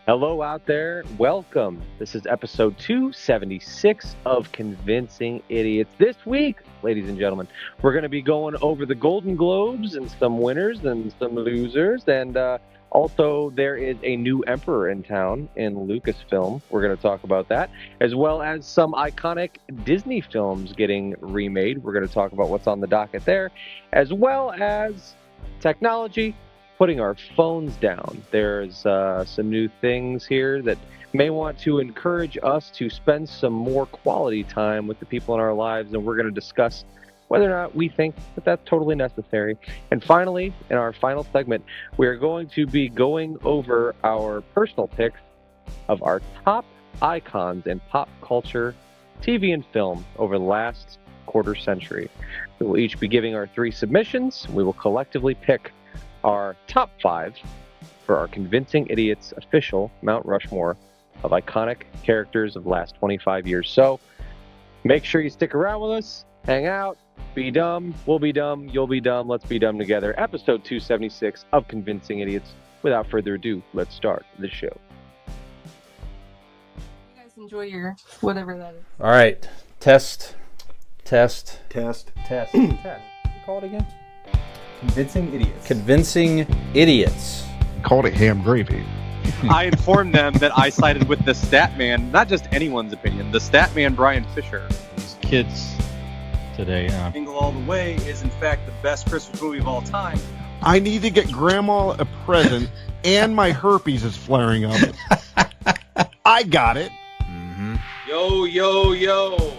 Hello out there. Welcome. This is episode 276 of Convincing Idiots. This week, ladies and gentlemen, we're going to be going over the Golden Globes and some winners and some losers. And also, there is a new emperor in town in Lucasfilm. We're going to talk about that, as well as some iconic Disney films getting remade. We're going to talk about what's on the docket there, as well as technology, putting our phones down. There's some new things here that may want to encourage us to spend some more quality time with the people in our lives, and we're going to discuss whether or not we think that that's totally necessary. And finally, in our final segment, we are going to be going over our personal picks of our top icons in pop culture, TV, and film over the last quarter century. We will each be giving our 3 submissions. We will collectively pick our top 5 for our Convincing Idiots official Mount Rushmore of iconic characters of the last 25 years. So make sure you stick around with us, hang out, be dumb, we'll be dumb, you'll be dumb, let's be dumb together. Episode 276 of Convincing Idiots. Without further ado, let's start the show. You guys enjoy your whatever that is. All right. Test. Test. Test. Call it again. Convincing Idiots. Convincing Idiots. Called it ham gravy. I informed them that I sided with the Statman, not just anyone's opinion, the Statman Brian Fisher. These kids today. Jingle All the Way is in fact the best Christmas movie of all time. I need to get Grandma a present, and my herpes is flaring up. I got it. Mm-hmm. Yo, yo, yo.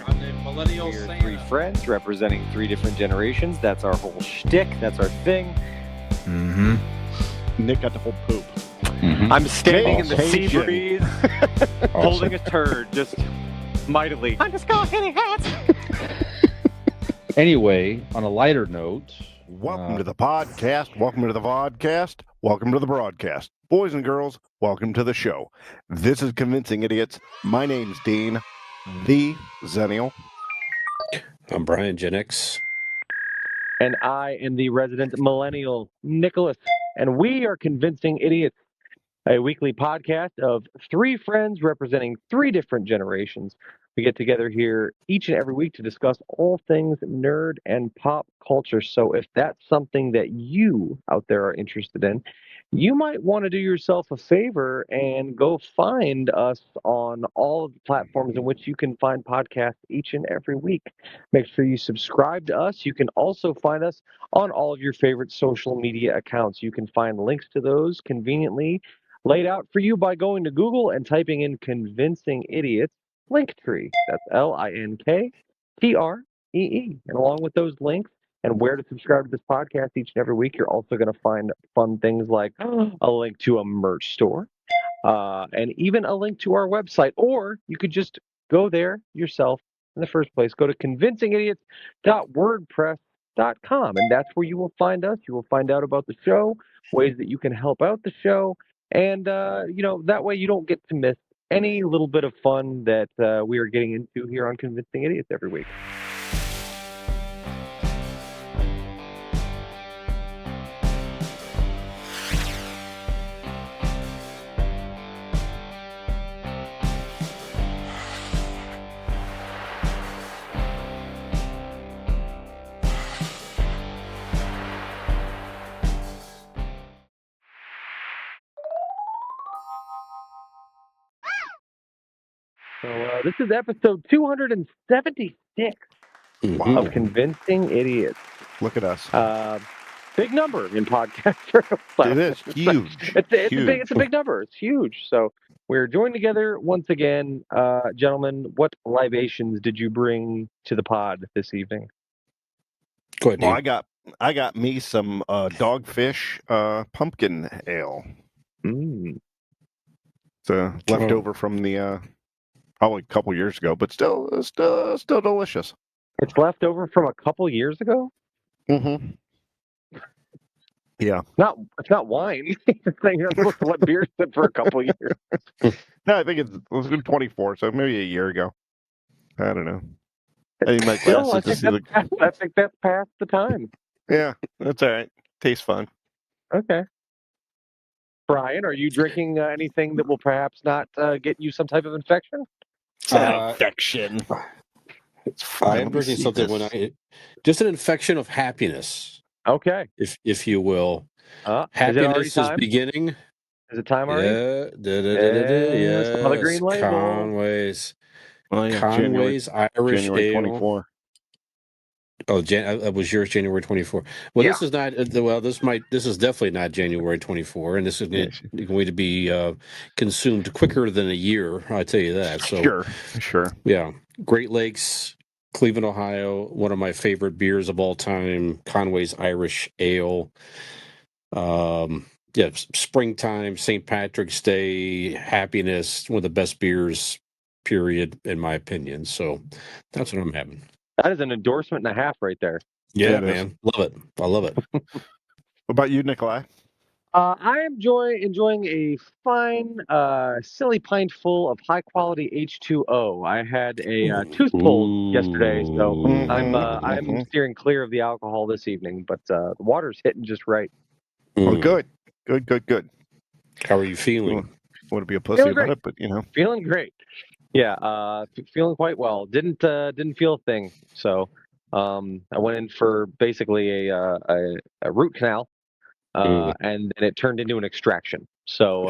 I'm the millennial We're Santa. 3 friends representing 3 different generations. That's our whole shtick. That's our thing. Mm-hmm. Nick got the whole poop. I'm standing in the sea Awesome. breeze, holding a turd, just mightily. I'm just going hitting hats. Anyway, on a lighter note, Welcome to the podcast. Welcome to the vodcast. Welcome to the broadcast. Boys and girls, welcome to the show. This is Convincing Idiots. My name's Dean, the Zennial. I'm Brian Genix. And I am the resident millennial, Nicholas. And we are Convincing Idiots, a weekly podcast of 3 friends representing 3 different generations. We get together here each and every week to discuss all things nerd and pop culture. So if that's something that you out there are interested in, you might want to do yourself a favor and go find us on all of the platforms in which you can find podcasts each and every week. Make sure you subscribe to us. You can also find us on all of your favorite social media accounts. You can find links to those conveniently laid out for you by going to Google and typing in Convincing Idiots Linktree. That's Linkttree. And along with those links and where to subscribe to this podcast each and every week, you're also going to find fun things like a link to a merch store and even a link to our website. Or you could just go there yourself in the first place. Go to convincingidiots.wordpress.com, and that's where you will find us. You will find out about the show, ways that you can help out the show, and that way you don't get to miss any little bit of fun that we are getting into here on Convincing Idiots every week. So this is episode 276 Wow. of Convincing Idiots. Look at us. Big number in podcast. It is huge. It's a big number. It's huge. So we're joined together once again. Gentlemen, what libations did you bring to the pod this evening? Go ahead, Well, Dean. I got me some Dogfish pumpkin ale. Mm. It's leftover from the probably a couple years ago, but still delicious. It's left over from a couple years ago? Mm-hmm. Yeah. It's not wine. You're not supposed to let beer sit for a couple years. No, I think it was in 24, so maybe a year ago. I don't know. I need my Still, I glasses think that's past the time. Yeah, that's all right. Tastes fun. Okay. Brian, are you drinking anything that will perhaps not get you some type of infection? It's an infection. It's fine. I Let am me drinking see something this. just an infection of happiness, Okay. if you will. Is it already Happiness is time? beginning. Is it time already? Yeah, Some other green yes. label. Conway's Oh, yeah, Irish January Ale. 24. Oh, that was yours, January 24. Well, Yeah. this is not. Well, this is definitely not January 24, and this is going to be consumed quicker than a year. I tell you that. So, Sure. yeah, Great Lakes, Cleveland, Ohio. One of my favorite beers of all time, Conway's Irish Ale. Yeah, springtime, St. Patrick's Day, happiness. One of the best beers, period, in my opinion. So, that's what I'm having. That is an endorsement and a half right there. Yeah, it is. man. Love it. I love it. What about you, Nikolai? I am enjoying a fine, silly pint full of high quality H2O. I had a tooth pulled yesterday, so I'm steering clear of the alcohol this evening. But the water's hitting just right. Well, good. How are you feeling? Want to be a pussy Feeling about great. it, but you know. Feeling great. Yeah, feeling quite well. Didn't feel a thing. So I went in for basically a root canal. And then it turned into an extraction. So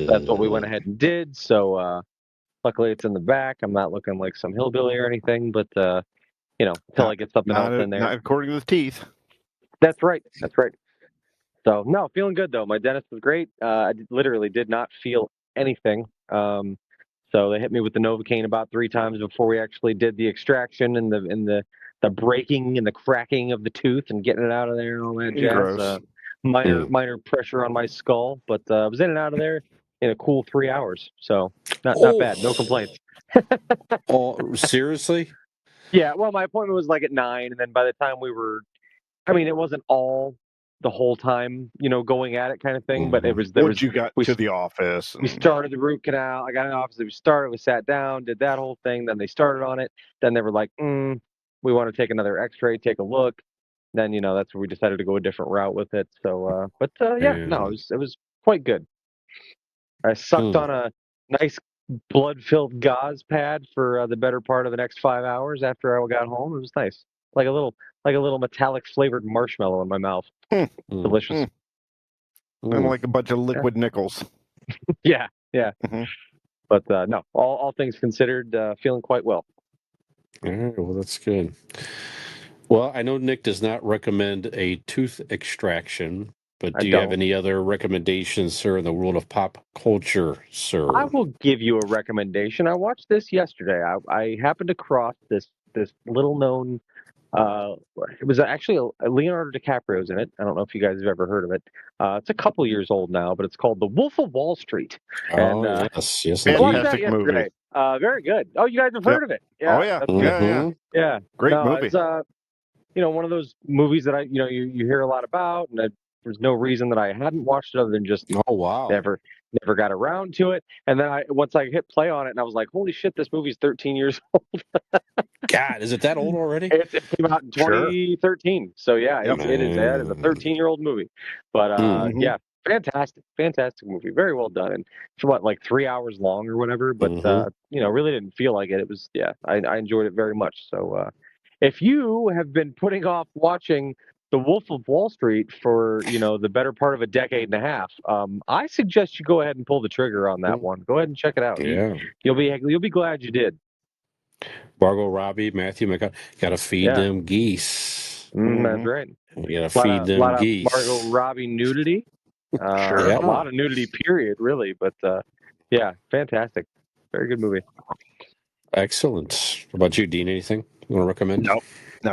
that's what we went ahead and did. So luckily it's in the back. I'm not looking like some hillbilly or anything, but until I get something else in there. Not according to the teeth. That's right. So no, feeling good though. My dentist was great. I literally did not feel anything. So they hit me with the Novocaine about 3 times before we actually did the extraction and the breaking and the cracking of the tooth and getting it out of there and all that jazz. Gross. Minor pressure on my skull, but I was in and out of there in a cool 3 hours. So not bad. No complaints. Oh, seriously? Yeah. Well, my appointment was like at 9, and then by the time it wasn't all the whole time, going at it kind of thing, but it was. Once you got to the office, we started the root canal. I got in the office. We sat down, did that whole thing. Then they started on it. Then they were like, we want to take another X-ray, take a look. Then that's where we decided to go a different route with it. So, it was quite good. I sucked on a nice blood-filled gauze pad for the better part of the next 5 hours after I got home. It was nice, like a little metallic flavored marshmallow in my mouth. Delicious. I'm like a bunch of liquid nickels. Yeah. Mm-hmm. But no, all things considered, feeling quite well. All right, well, that's good. Well, I know Nick does not recommend a tooth extraction, but do you have any other recommendations, sir, in the world of pop culture, sir? I will give you a recommendation. I watched this yesterday. I happened to cross this little known. It was actually Leonardo DiCaprio's in it. I don't know if you guys have ever heard of it. It's a couple years old now, but it's called The Wolf of Wall Street. Yes, fantastic movie. Very good. Oh, you guys have heard of it? Yeah. Oh yeah. Yeah. Great movie. It's, one of those movies that you hear a lot about, and there's no reason that I hadn't watched it other than just never got around to it. And then once I hit play on it, and I was like, holy shit, this movie's 13 years old. God, is it that old already? It came out in 2013. So yeah, it is a 13-year-old movie. But yeah, fantastic movie. Very well done. And it's like 3 hours long or whatever, but really didn't feel like it. It was, I enjoyed it very much. So if you have been putting off watching The Wolf of Wall Street for the better part of a decade and a half, I suggest you go ahead and pull the trigger on that one. Go ahead and check it out. Yeah, you'll be glad you did. Margot Robbie, Matthew McConaughey, got to feed them geese. That's right. You got to feed them geese. Of Margot Robbie nudity. A lot of nudity, period, really. But yeah, fantastic. Very good movie. Excellent. What about you, Dean? Anything you want to recommend? No,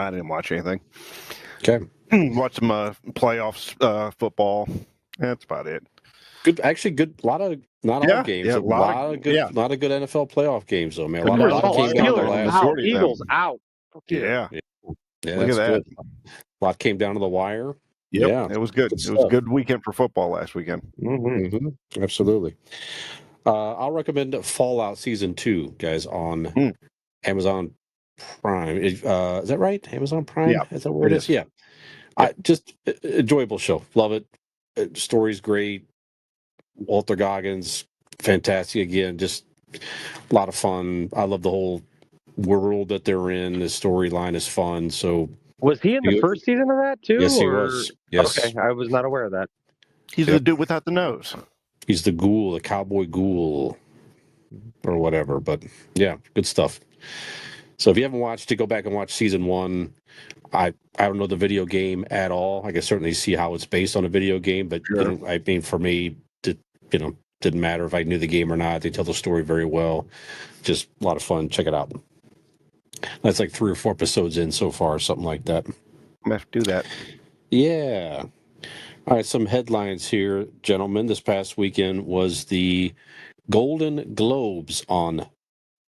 I didn't watch anything. Okay. Watch some playoffs football. That's about it. Good, actually, good. Not all games. Yeah, a lot of good NFL playoff games, though, man. A lot came down to the last. Eagles out. Yeah. Look at that. A lot came down to the wire. Yep. Yeah, it was good. It was a good weekend for football last weekend. Absolutely. I'll recommend Fallout Season 2, guys, on Amazon Prime. Is that right? Amazon Prime? Yeah. Is that where it is? Yeah. Just enjoyable show. Love it. Story's great. Walter Goggins, fantastic again. Just a lot of fun. I love the whole world that they're in. The storyline is fun. So Was he in the first season of that too? yes, he or... was. Yes. Okay, I was not aware of that. He's the dude without the nose. He's the ghoul, the cowboy ghoul, or whatever. But yeah, good stuff. So if you haven't watched it, go back and watch season 1. I don't know the video game at all. I can certainly see how it's based on a video game, but I mean, for me, didn't matter if I knew the game or not. They tell the story very well. Just a lot of fun. Check it out. That's like 3 or 4 episodes in so far, something like that. I'm gonna have to do that. Yeah. All right, some headlines here, gentlemen. This past weekend was the Golden Globes on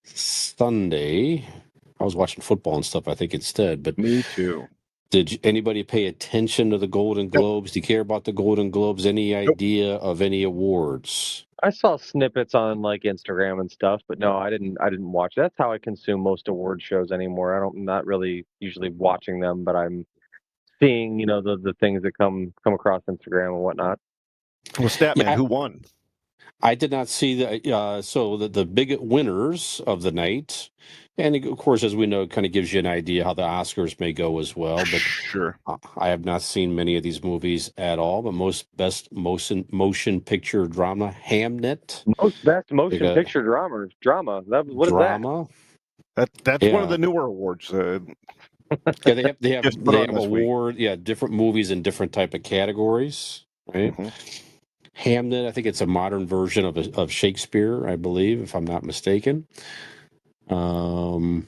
Sunday. I was watching football and stuff, I think, instead. But me too. Did anybody pay attention to the Golden Globes? Do you care about the Golden Globes? Any idea of any awards? I saw snippets on like Instagram and stuff, but no, I didn't watch. That's how I consume most award shows anymore. I'm not really usually watching them, but I'm seeing, the things that come across Instagram and whatnot. Well, Statman, who won? I did not see the big winners of the night, and of course, as we know, it kind of gives you an idea how the Oscars may go as well. But sure, I have not seen many of these movies at all. But best motion picture drama, Hamnet. Best motion picture drama. What drama. Is that? That's one of the newer awards. Yeah, they have award. Yeah, different movies in different type of categories, right? Mm-hmm. Hamnet, I think it's a modern version of Shakespeare, I believe, if I'm not mistaken. One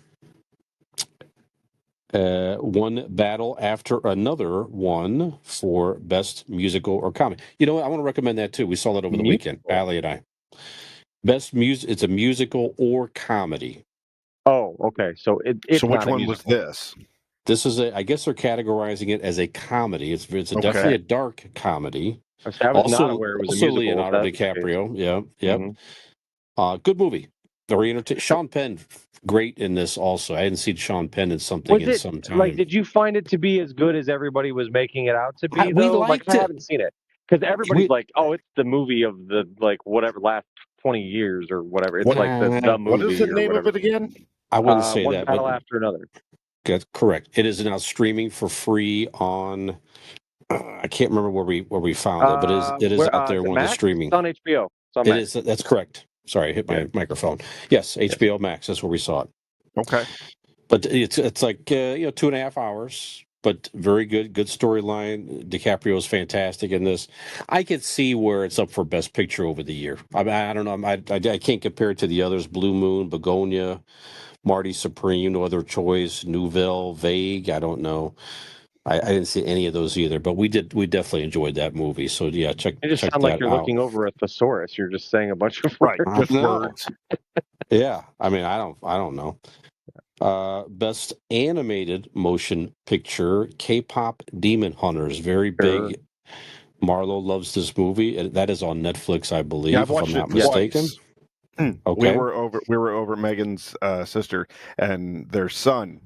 battle after another one for best musical or comedy. You know what? I want to recommend that too. We saw that over the weekend, Allie and I. Best music. It's a musical or comedy. Oh, okay. So it's which one was this? This is I guess they're categorizing it as a comedy. It's definitely a dark comedy. I was not aware it was a musical. Leonardo DiCaprio. Yeah, yep. Mm-hmm. Good movie. Very entertaining. Sean Penn, great in this also. I hadn't seen Sean Penn in something in some time. Like, did you find it to be as good as everybody was making it out to be? We liked it. I haven't seen it because everybody's like, "Oh, it's the movie of the whatever last 20 years or whatever." It's like the movie. What is the name of it again? I wouldn't say one that. Battle after another. That's correct. It is now streaming for free on. I can't remember where we found it, but it is out there when it's streaming. It's on HBO. It is. That's correct. Sorry, I hit my microphone. Yes, HBO Max. That's where we saw it. Okay. But it's like 2.5 hours, but very good storyline. DiCaprio is fantastic in this. I could see where it's up for Best Picture over the year. I mean, I don't know. I can't compare it to the others. Blue Moon, Begonia, Marty Supreme, No Other Choice, Nouvelle Vague. I don't know. I didn't see any of those either, but we definitely enjoyed that movie. So yeah, check. You just sound like you're looking over a thesaurus. You're just saying a bunch of words. Yeah, I mean, I don't know. Best animated motion picture, K-pop Demon Hunters, very big. Marlo loves this movie. That is on Netflix, I believe, if I'm not mistaken. Okay. We were over Megan's sister and their son.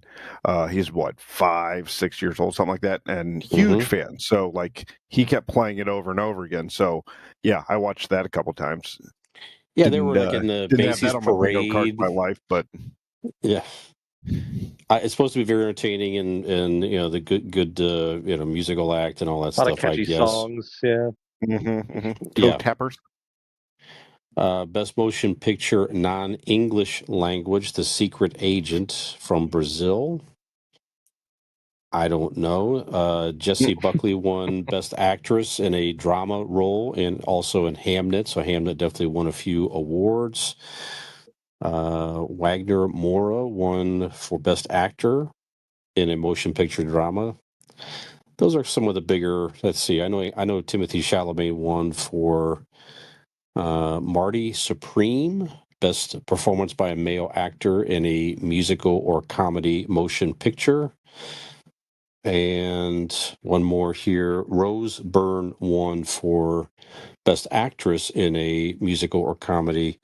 He's 5, 6 years old, something like that, and huge fan. So like he kept playing it over and over again. So yeah, I watched that a couple times. Yeah, they were like in the Macy's parade. My life, but yeah, it's supposed to be very entertaining and the good musical act and all that stuff. A lot of catchy songs. Yeah. Yeah. Tappers. Best motion picture non-English language, The Secret Agent from Brazil. I don't know. Jessie Buckley won Best Actress in a Drama Role and also in Hamnet. So Hamnet definitely won a few awards. Wagner Moura won for Best Actor in a Motion Picture Drama. Those are some of the bigger. Let's see. I know Timothy Chalamet won for Marty Supreme, Best Performance by a Male Actor in a Musical or Comedy Motion Picture. And one more here. Rose Byrne won for Best Actress in a Musical or Comedy.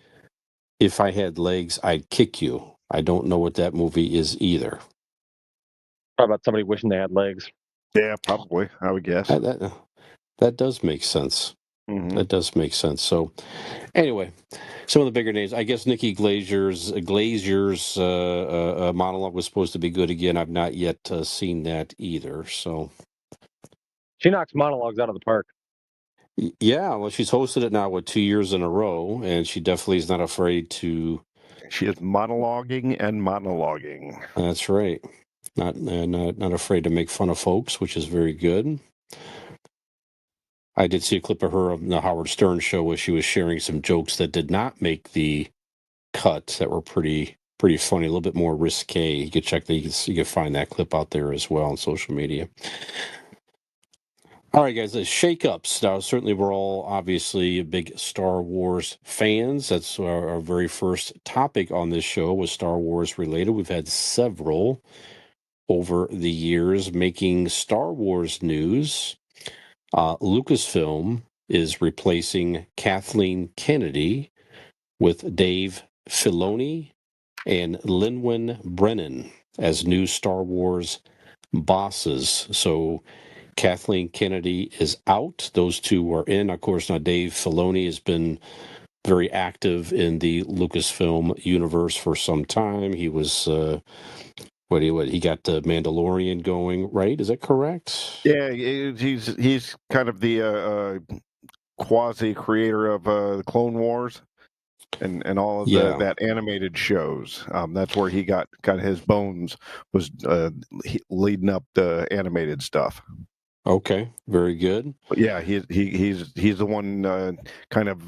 If I Had Legs, I'd Kick You. I don't know what that movie is either. Probably about somebody wishing they had legs. Yeah, probably. I would guess. That does make sense. That does make sense. So, anyway, some of the bigger names. I guess Nikki Glazier's monologue was supposed to be good again. I've not yet seen that either. So, she knocks monologues out of the park. Yeah, well, she's hosted it now 2 years in a row, and she definitely is not afraid to. She is monologuing and monologuing. That's right. Not afraid to make fun of folks, which is very good. I did see a clip of her on the Howard Stern show where she was sharing some jokes that did not make the cut that were pretty funny, a little bit more risque. You could check you can find that clip out there as well on social media. All right, guys, the shakeups. Now, certainly we're all obviously big Star Wars fans. That's our very first topic on this show was Star Wars related. We've had several over the years making Star Wars news. Lucasfilm is replacing Kathleen Kennedy with Dave Filoni and Lin-Wen Brennan as new Star Wars bosses. So Kathleen Kennedy is out. Those two are in. Of course, now Dave Filoni has been very active in the Lucasfilm universe for some time. He was he got the Mandalorian going, right? Is that correct? Yeah, he's kind of the quasi creator of the Clone Wars and all of that animated shows. That's where he got his bones, was leading up the animated stuff. Okay, very good. But yeah, he's the one kind of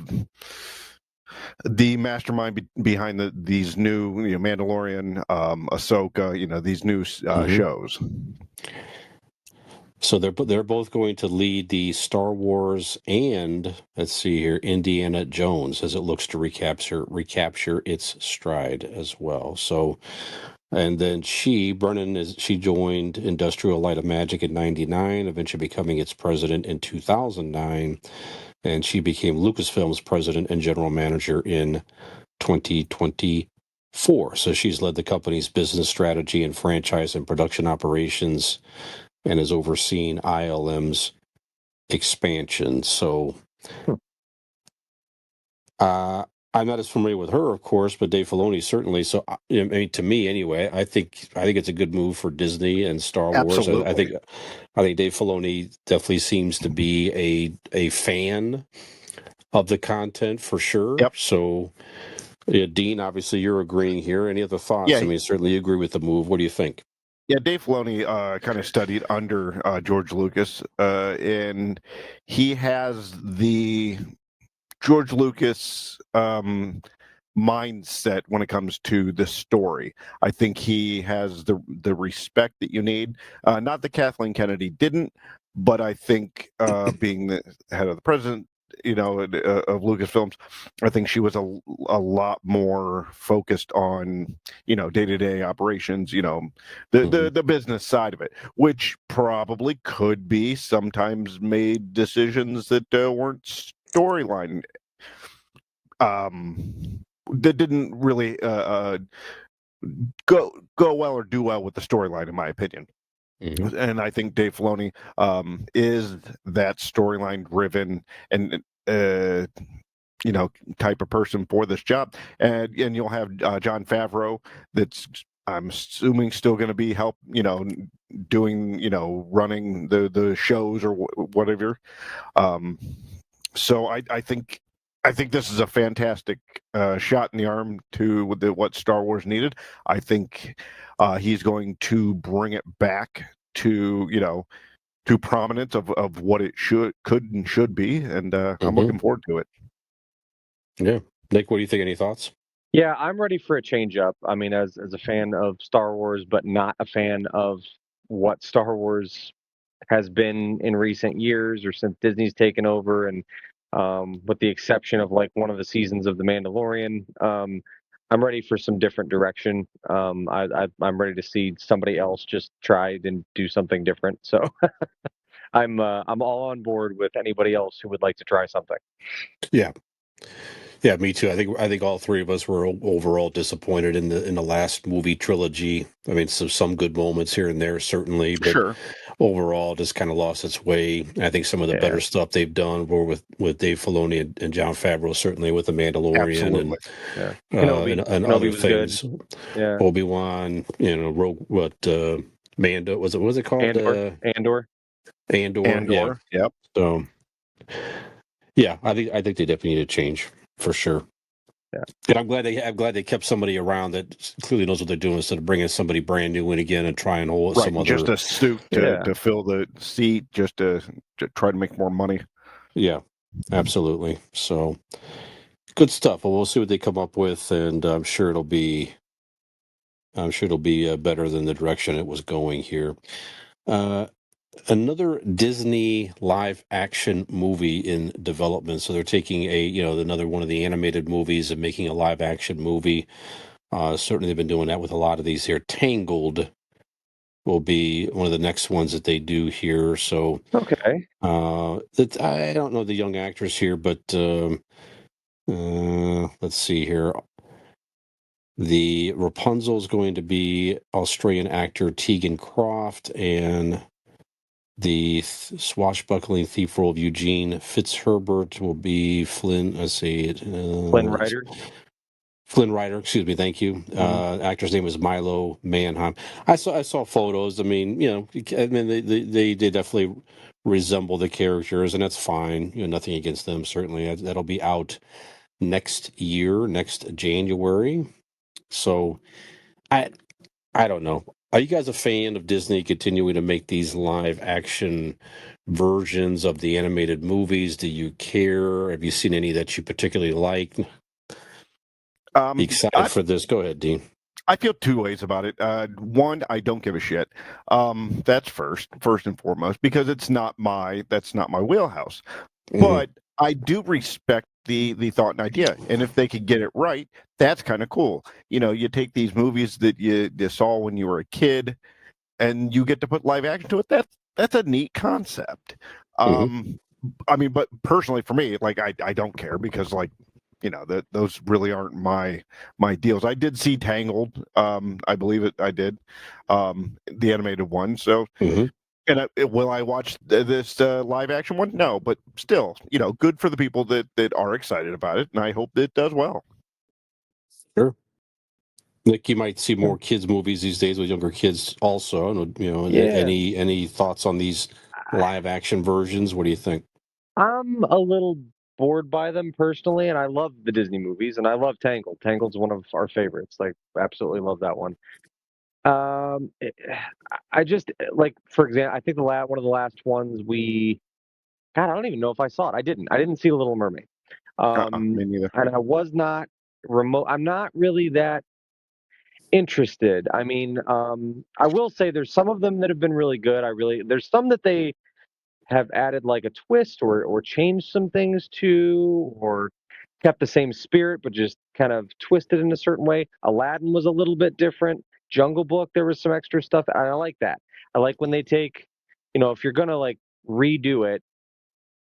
the mastermind behind these new Mandalorian, Ahsoka, these new shows. So they're both going to lead the Star Wars and let's see here, Indiana Jones as it looks to recapture its stride as well. So, and then Brennan she joined Industrial Light of Magic in '99, eventually becoming its president in 2009, and she became Lucasfilm's president and general manager in 2024. So she's led the company's business strategy and franchise and production operations, and has overseen ILM's expansion. So, I'm not as familiar with her, of course, but Dave Filoni certainly. So, I mean, to me, anyway, I think it's a good move for Disney and Star Wars. Absolutely. I think Dave Filoni definitely seems to be a fan of the content for sure. Yep. So, Dean, obviously, you're agreeing here. Any other thoughts? Yeah. I mean, certainly you agree with the move. What do you think? Yeah, Dave Filoni kind of studied under George Lucas, and he has the George Lucas mindset when it comes to the story. I think he has the respect that you need. Not that Kathleen Kennedy didn't, but I think being the head of the president, of Lucasfilms, I think she was a lot more focused on, day-to-day operations, the business side of it, which probably could be sometimes made decisions that weren't storyline, that didn't really go well or do well with the storyline, in my opinion. Mm-hmm. And I think Dave Filoni is that storyline driven and type of person for this job, and you'll have Jon Favreau, that's I'm assuming still going to be doing running the shows or whatever. So I think this is a fantastic shot in the arm to what Star Wars needed. I think he's going to bring it back to prominence of what it could and should be, and I'm looking forward to it. Yeah, Nick, what do you think? Any thoughts? Yeah, I'm ready for a change up. I mean, as a fan of Star Wars, but not a fan of what Star Wars has been in recent years or since Disney's taken over, and with the exception of like one of the seasons of The Mandalorian, I'm ready for some different direction. I'm ready to see somebody else just try and do something different. So I'm all on board with anybody else who would like to try something. Yeah. Yeah, me too. I think all three of us were overall disappointed in the last movie trilogy. I mean, some good moments here and there certainly, but Sure. overall just kind of lost its way. I think some of the better stuff they've done were with Dave Filoni and Jon Favreau, certainly with The Mandalorian Absolutely. Yeah. and Kenobi other was good. things. Yeah. Obi-Wan, Rogue, Mando was it called? Andor. Andor. Yep. So yeah, I think they definitely need to change for sure. Yeah. And I'm glad they kept somebody around that clearly knows what they're doing instead of bringing somebody brand new in again and trying to hold some other. Just a suit to fill the seat, just to try to make more money. Yeah, absolutely. So good stuff. Well, we'll see what they come up with, and I'm sure it'll be better than the direction it was going here. Another Disney live action movie in development. So they're taking another one of the animated movies and making a live action movie. Certainly they've been doing that with a lot of these here. Tangled will be one of the next ones that they do here. So okay. I don't know the young actors here, but let's see here. The Rapunzel is going to be Australian actor Tegan Croft, and the swashbuckling thief role of Eugene Fitzherbert will be Flynn. Let's see. Flynn Rider. Flynn Rider, excuse me, thank you. Actor's name is Milo Manheim. I saw photos. I mean, they definitely resemble the characters, and that's fine. Nothing against them. Certainly, that'll be out next year, next January. So, I don't know. Are you guys a fan of Disney continuing to make these live action versions of the animated movies? Do you care? Have you seen any that you particularly like? Excited for this? Go ahead, Dean. I feel two ways about it. One, I don't give a shit. That's first and foremost, because that's not my wheelhouse. Mm-hmm. But I do respect the thought and idea, and if they could get it right, that's kind of cool. You take these movies that you saw when you were a kid, and you get to put live action to it. That's a neat concept. Mm-hmm. I mean, but personally for me, like I don't care, because those really aren't my deals. I did see Tangled. I believe I did, the animated one. So. Mm-hmm. And will I watch this live action one? No, but still, good for the people that are excited about it, and I hope it does well. Sure. Nick, you might see more kids' movies these days with younger kids also. Any thoughts on these live action versions? What do you think? I'm a little bored by them personally, and I love the Disney movies, and I love Tangled. Tangled's one of our favorites. Like, absolutely love that one. I just, like, for example, I think one of the last ones I don't even know if I saw it. I didn't see The Little Mermaid. Me neither. And I was not I'm not really that interested. I mean, I will say there's some of them that have been really good. There's some that they have added like a twist or changed some things to, or kept the same spirit, but just kind of twisted in a certain way. Aladdin was a little bit different. Jungle Book, there was some extra stuff. I like that. I like when they take, if you're going to like redo it,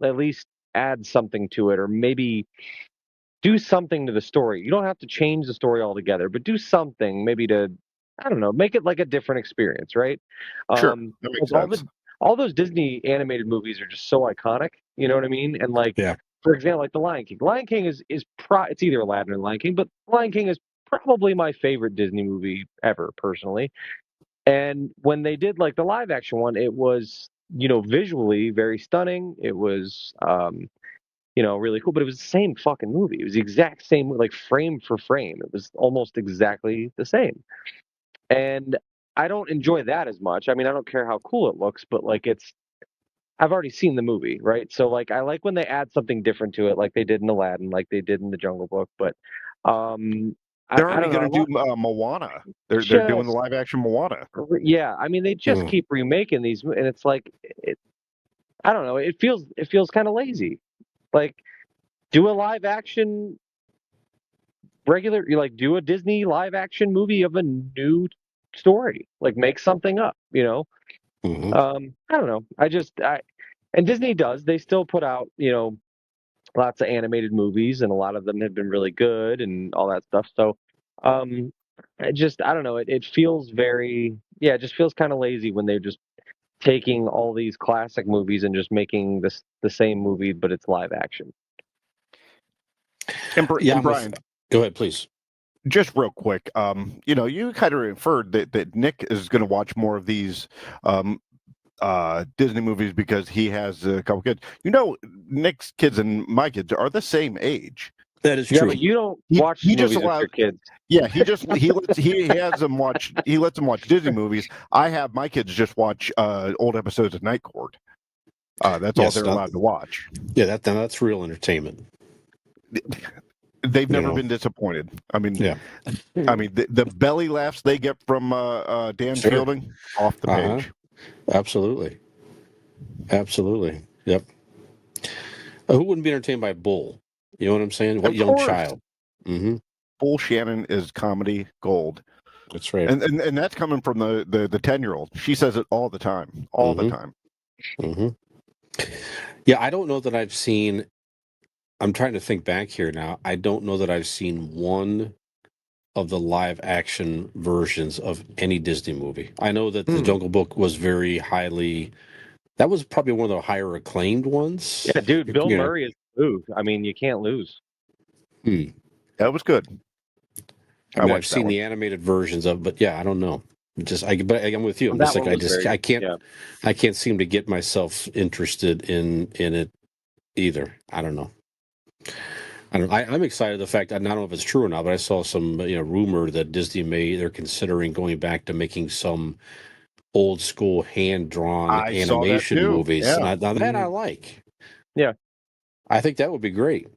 at least add something to it, or maybe do something to the story. You don't have to change the story altogether, but do something maybe to, I don't know, make it like a different experience, right? Sure, that makes sense. All those Disney animated movies are just so iconic, you know what I mean? And like, for example, like The Lion King. Lion King it's either Aladdin or Lion King, but Lion King is probably my favorite Disney movie ever, personally. And when they did like the live action one, it was, visually very stunning. It was, really cool, but it was the same fucking movie. It was the exact same, like frame for frame. It was almost exactly the same. And I don't enjoy that as much. I mean, I don't care how cool it looks, but like I've already seen the movie, right? So like I like when they add something different to it, like they did in Aladdin, like they did in the Jungle Book. But they're already going to do Moana. They're doing the live action Moana. Yeah, I mean they just keep remaking these, and it's like I don't know. It feels kind of lazy. Like, do a live action do a Disney live action movie of a new story. Like, make something up, Mm-hmm. I don't know. And Disney does. They still put out, lots of animated movies, and a lot of them have been really good and all that stuff. So, I don't know. It feels it just feels kind of lazy when they're just taking all these classic movies and just making the same movie, but it's live action. And Brian, go ahead, please. Just real quick, you kind of inferred that Nick is going to watch more of these Disney movies because he has a couple kids. Nick's kids and my kids are the same age. That is Yeah, true. but you don't watch movies with your kids. Yeah, he lets them watch Disney movies. I have my kids just watch old episodes of Night Court. That's all they're allowed to watch. Yeah, that's real entertainment. They've never been disappointed. I mean, the belly laughs they get from Dan Fielding off the page. Absolutely. Yep. Who wouldn't be entertained by Bull? You know what I'm saying? What young child? Mm-hmm. Bull Shannon is comedy gold. That's right. And that's coming from the 10-year-old. She says it all the time. The time. Mm-hmm. Yeah, I don't know that I've seen. I'm trying to think back here now. I don't know that I've seen one of the live action versions of any Disney movie. I know that The Jungle Book was very highly. That was probably one of the higher acclaimed ones. Yeah, dude, Bill Murray is moved. I mean, you can't lose. That was good. I've seen the animated versions of, but yeah, I don't know. But I'm with you. I'm just like I can't seem to get myself interested in it either. I don't know. I'm excited the fact I don't know if it's true or not, but I saw some rumor that Disney they're considering going back to making some old school hand drawn animation movies. Yeah. Now that I like. Yeah, I think that would be great.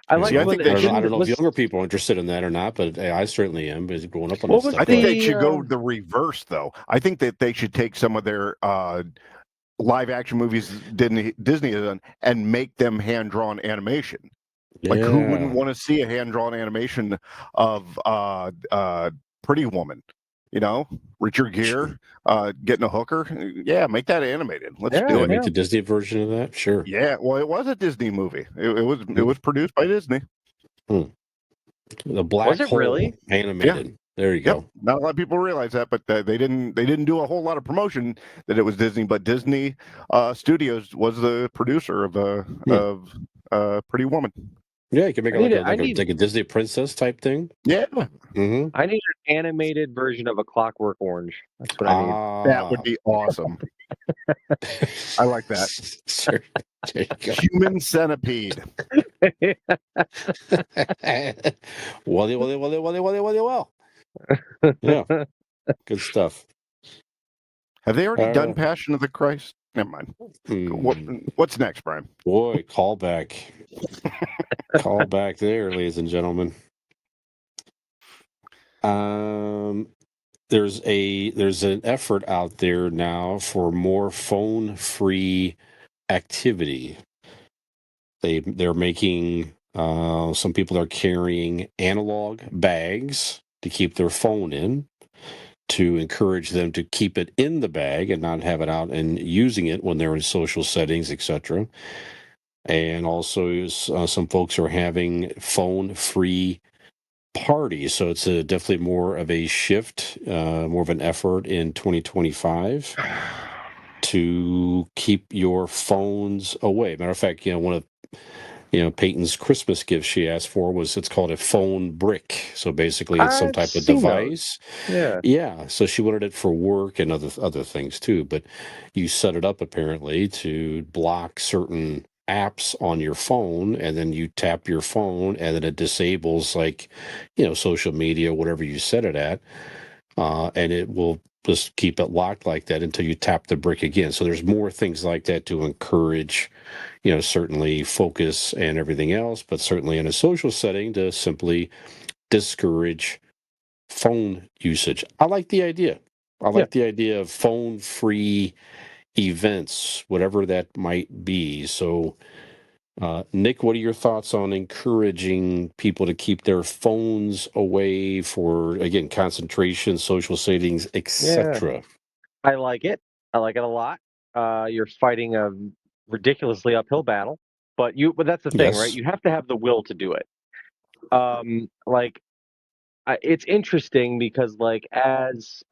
I like. I don't know if younger people are interested in that or not, but I certainly am. But growing up on that stuff, I think they should go the reverse, though. I think that they should take some of their live action movies Disney has done and make them hand drawn animation. Like, who wouldn't want to see a hand drawn animation of Pretty Woman? Richard Gere getting a hooker. Yeah, make that animated. Let's do it. Make the Disney version of that. Sure. Yeah. Well, it was a Disney movie. It was produced by Disney. The Black Hole really animated. Yeah. There you go. Not a lot of people realize that, but they didn't do a whole lot of promotion that it was Disney. But Disney Studios was the producer of Pretty Woman. Yeah, you can make like a Disney princess type thing. Yeah. Mm-hmm. I need an animated version of A Clockwork Orange. That's what I need. That would be awesome. I like that. Sure. There you go. Human Centipede. Well. Yeah. Good stuff. Have they already done Passion of the Christ? Never mind. What's next, Brian? Boy, call back. Call back there, ladies and gentlemen. There's an effort out there now for more phone-free activity. They're making some people are carrying analog bags to keep their phone in, to encourage them to keep it in the bag and not have it out and using it when they're in social settings, etc. And also some folks are having phone-free parties. So it's definitely more of a shift, more of an effort in 2025 to keep your phones away. Matter of fact, one of Peyton's Christmas gift she asked for it's called a phone brick. So basically it's some type of device. Yeah. So she wanted it for work and other things too. But you set it up apparently to block certain apps on your phone, and then you tap your phone and then it disables social media, whatever you set it at. And it will just keep it locked like that until you tap the brick again. So there's more things like that to encourage certainly focus and everything else, but certainly in a social setting to simply discourage phone usage. I like the idea. I like the idea of phone-free events, whatever that might be. So, Nick, what are your thoughts on encouraging people to keep their phones away for, again, concentration, social settings, etc.? I like it. I like it a lot. You're fighting a ridiculously uphill battle. But that's the thing, Yes. right? You have to have the will to do it. It's interesting because, like, as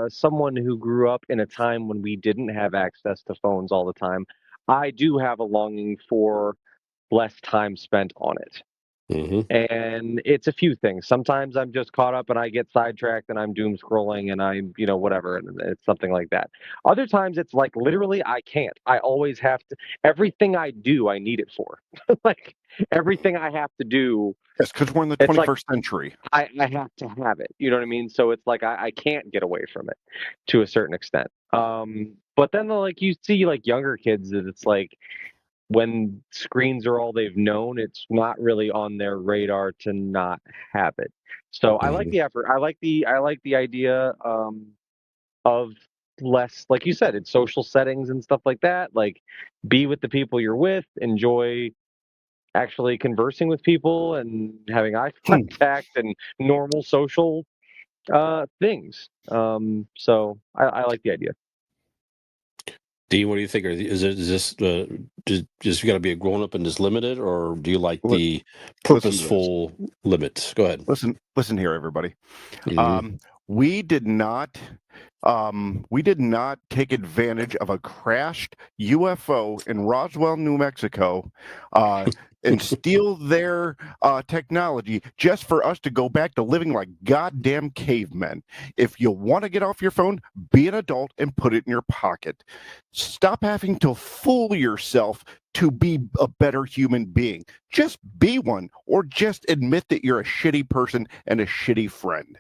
someone who grew up in a time when we didn't have access to phones all the time, I do have a longing for less time spent on it. Mm-hmm. And it's a few things. Sometimes I'm just caught up and I get sidetracked and I'm doom scrolling and I'm, whatever, and it's something like that. Other times it's like literally I can't. I always have to. Everything I do, I need it for. Like everything I have to do. Yes, because we're in the It's 21st like- century. I have to have it. You know what I mean? So it's like I can't get away from it to a certain extent. But then like you see like younger kids that it's like when screens are all they've known, it's not really on their radar to not have it. So I like the effort. I like the idea of less, like you said, in social settings and stuff like that. Like be with the people you're with, enjoy actually conversing with people and having eye contact and normal social things. So I like the idea. Dean, what do you think? Is this just you got to be a grown up and just limited, or do you like the purposeful limits? Go ahead. Listen here, everybody. Mhm. We did not take advantage of a crashed UFO in Roswell, New Mexico, and steal their technology just for us to go back to living like goddamn cavemen. If you want to get off your phone, be an adult and put it in your pocket. Stop having to fool yourself to be a better human being. Just be one, or just admit that you're a shitty person and a shitty friend.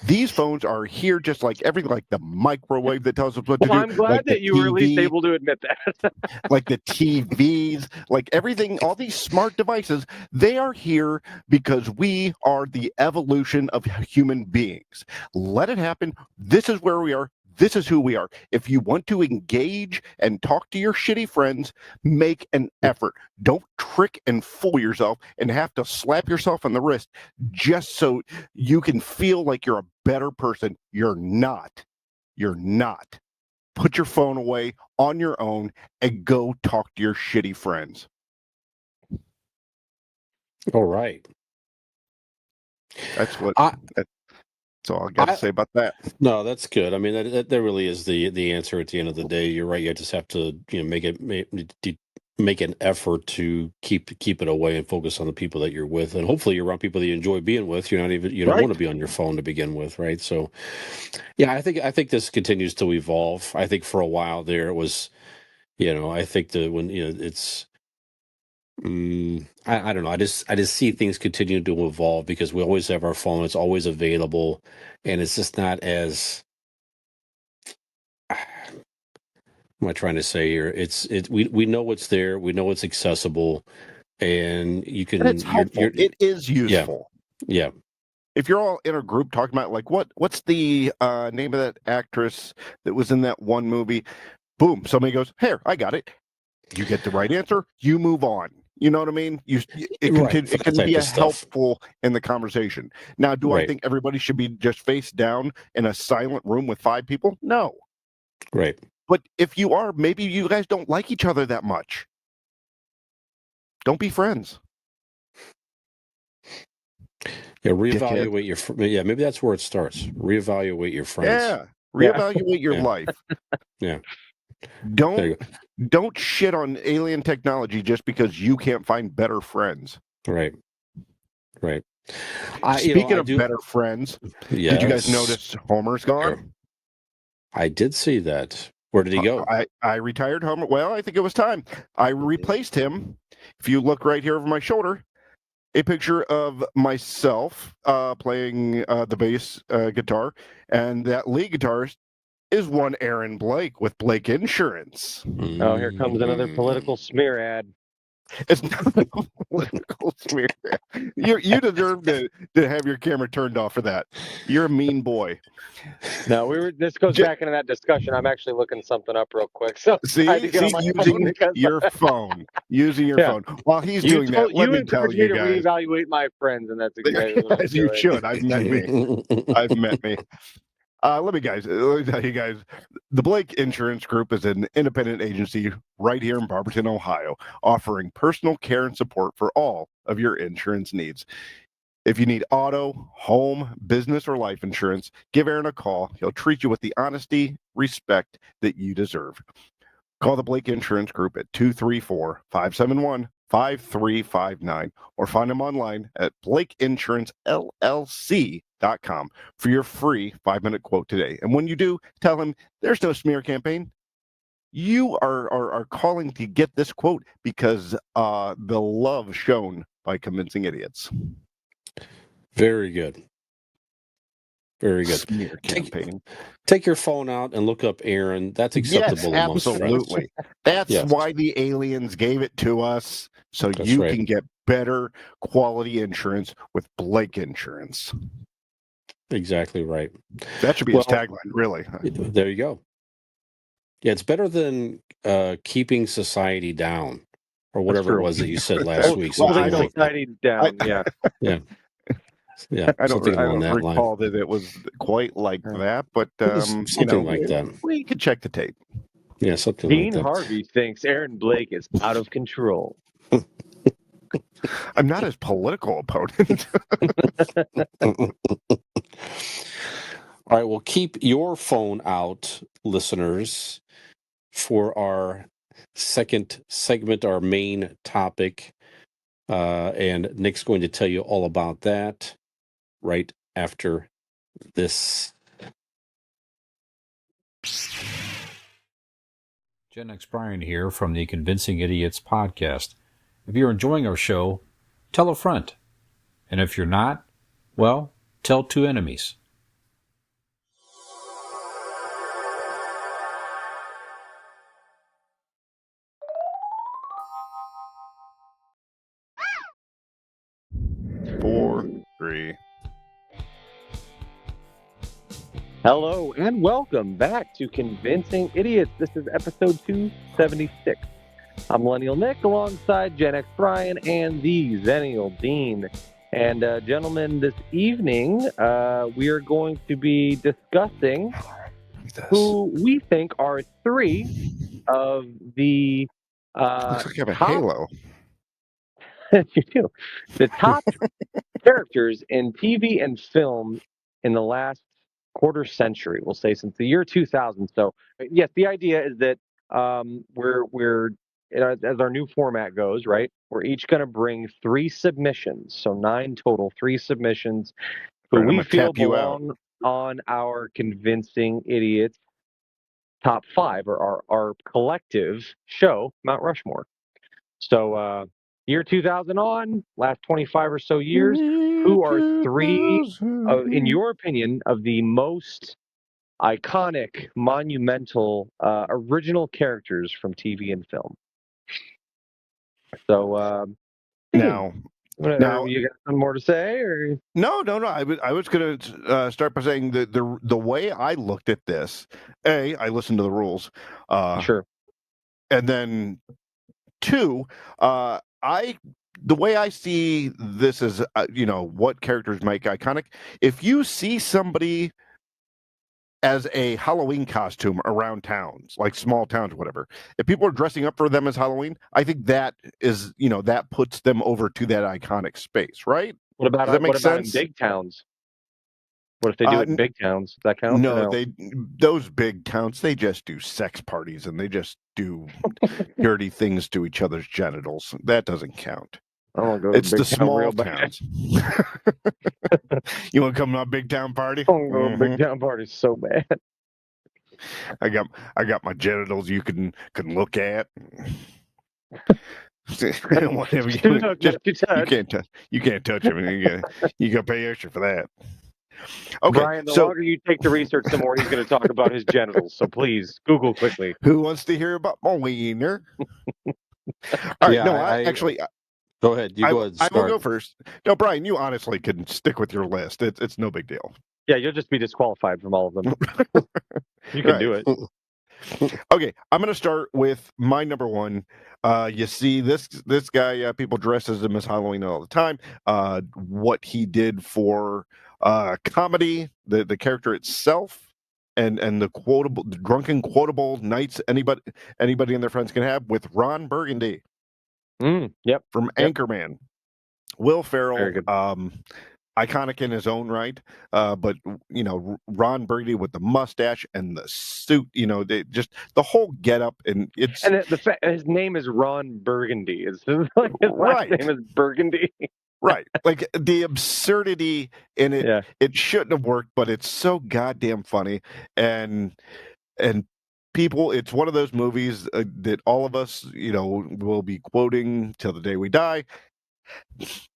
These phones are here just like everything, like the microwave that tells us what to do. I'm glad like that you were at least able to admit that. Like the TVs, like everything, all these smart devices, they are here because we are the evolution of human beings. Let it happen. This is where we are. This is who we are. If you want to engage and talk to your shitty friends, make an effort. Don't trick and fool yourself and have to slap yourself on the wrist just so you can feel like you're a better person. You're not. You're not. Put your phone away on your own and go talk to your shitty friends. All right. That's all I got to say about that. No, that's good. I mean, that really is the answer at the end of the day. You're right. You just have to make an effort to keep it away and focus on the people that you're with, and hopefully you're around people that you enjoy being with. You don't want to be on your phone to begin with, right? So, yeah, I think this continues to evolve. I think for a while there it was, I think that when it's. I don't know. I just see things continue to evolve because we always have our phone. It's always available, and it's just not as. What am I trying to say here? We know it's there. We know it's accessible, and you can. And it's helpful. It is useful. Yeah. If you're all in a group talking about like what's the name of that actress that was in that one movie? Boom! Somebody goes, "Here, I got it." You get the right answer. You move on. You know what I mean? It can be helpful in the conversation. Now, do I think everybody should be just face down in a silent room with 5 people? No. Right. But if you are, maybe you guys don't like each other that much. Don't be friends. Yeah, reevaluate your. Maybe that's where it starts. Reevaluate your friends. Yeah, reevaluate your life. Yeah. Don't shit on alien technology just because you can't find better friends. Right. Speaking of better friends, did you guys notice Homer's gone? Sure. I did see that. Where did he go? I retired Homer. Well, I think it was time. I replaced him. If you look right here over my shoulder, a picture of myself playing the bass guitar, and that lead guitarist is one Aaron Blake with Blake Insurance. Oh, here comes another political smear ad. It's not a political smear ad. You deserve to have your camera turned off for that. You're a mean boy. No, this goes back into that discussion. I'm actually looking something up real quick. So using your phone. Using your phone. While he's doing that, let me tell you guys. You encouraged me to reevaluate my friends, and that's exactly what as you should. I've met me. Let me tell you guys, the Blake Insurance Group is an independent agency right here in Barberton, Ohio, offering personal care and support for all of your insurance needs. If you need auto, home, business, or life insurance, give Aaron a call. He'll treat you with the honesty, respect that you deserve. Call the Blake Insurance Group at 234-571-5359 or find them online at BlakeInsuranceLLC.com for your free 5-minute quote today. And when you do, tell him there's no smear campaign. You are calling to get this quote because the love shown by Convincing Idiots. Very good. Very good. Smear campaign. Take your phone out and look up Aaron. That's acceptable amongst friends. Absolutely. That's why the aliens gave it to us, so That's you right. can get better quality insurance with Blake Insurance. Exactly right. That should be his tagline, really. There you go. Yeah, it's better than keeping society down, or whatever it was that you said last week. Holding society down, yeah. Yeah. Yeah, I don't along that recall line. that it was quite like that, but Something like that. We could check the tape. Yeah, something Dean like that. Harvey thinks Aaron Blake is out of control. I'm not his political opponent. All right, well, keep your phone out, listeners, for our second segment, our main topic. And Nick's going to tell you all about that right after this. Gen X Brian here from the Convincing Idiots podcast. If you're enjoying our show, tell a friend. And if you're not, well, tell 2 enemies. Four, three. Hello and welcome back to Convincing Idiots. This is episode 276. I'm Millennial Nick alongside Gen X Brian and the Zennial Dean. And gentlemen, this evening we are going to be discussing who we think are 3 of the Looks like you have a top halo. you do. The top characters in TV and film in the last quarter century, we'll say since the year 2000. So, yes, the idea is that we're as our new format goes, right? We're each going to bring 3 submissions, so 9 total, 3 submissions who we feel belong on our Convincing Idiots top 5 or our collective show, Mount Rushmore. So, year 2000 on, last 25 or so years, who are 3, in your opinion, of the most iconic, monumental, original characters from TV and film? So, Now, you got some more to say, or no. I was going to start by saying that the way I looked at this, I listened to the rules, sure, and then 2, the way I see this is, what characters make iconic. If you see somebody as a Halloween costume around towns, like small towns, whatever, if people are dressing up for them as Halloween, I think that is, that puts them over to that iconic space, right? What about Does that make what about sense? in big towns? What if they do it in big towns? Does that count? No, those big towns, they just do sex parties and they just do dirty things to each other's genitals. That doesn't count. It's the small towns. You want to come to a big town party? Oh, big town party so bad. I got my genitals you can look at. Whatever you can't touch. You can't touch them. You got to pay extra for that. Okay, Brian, the longer you take to research, the more he's going to talk about his genitals. So please Google quickly. Who wants to hear about my wiener? All right, actually. Go ahead. Go ahead. I will go first. No, Brian, you honestly can stick with your list. It's no big deal. Yeah, you'll just be disqualified from all of them. You can do it. Okay, I'm going to start with my number 1. You see, this guy, people dress as him as Halloween all the time. What he did for comedy, the character itself, and the drunken quotable nights anybody and their friends can have with Ron Burgundy Yep. from Yep. Anchorman. Will Ferrell, Very good. iconic in his own right, but Ron Burgundy with the mustache and the suit, just the whole getup, and it's And his name is Ron Burgundy. It's like his last name is Burgundy. Right. Like the absurdity in it, Yeah. it shouldn't have worked, but it's so goddamn funny. And people, it's one of those movies that all of us, will be quoting till the day we die.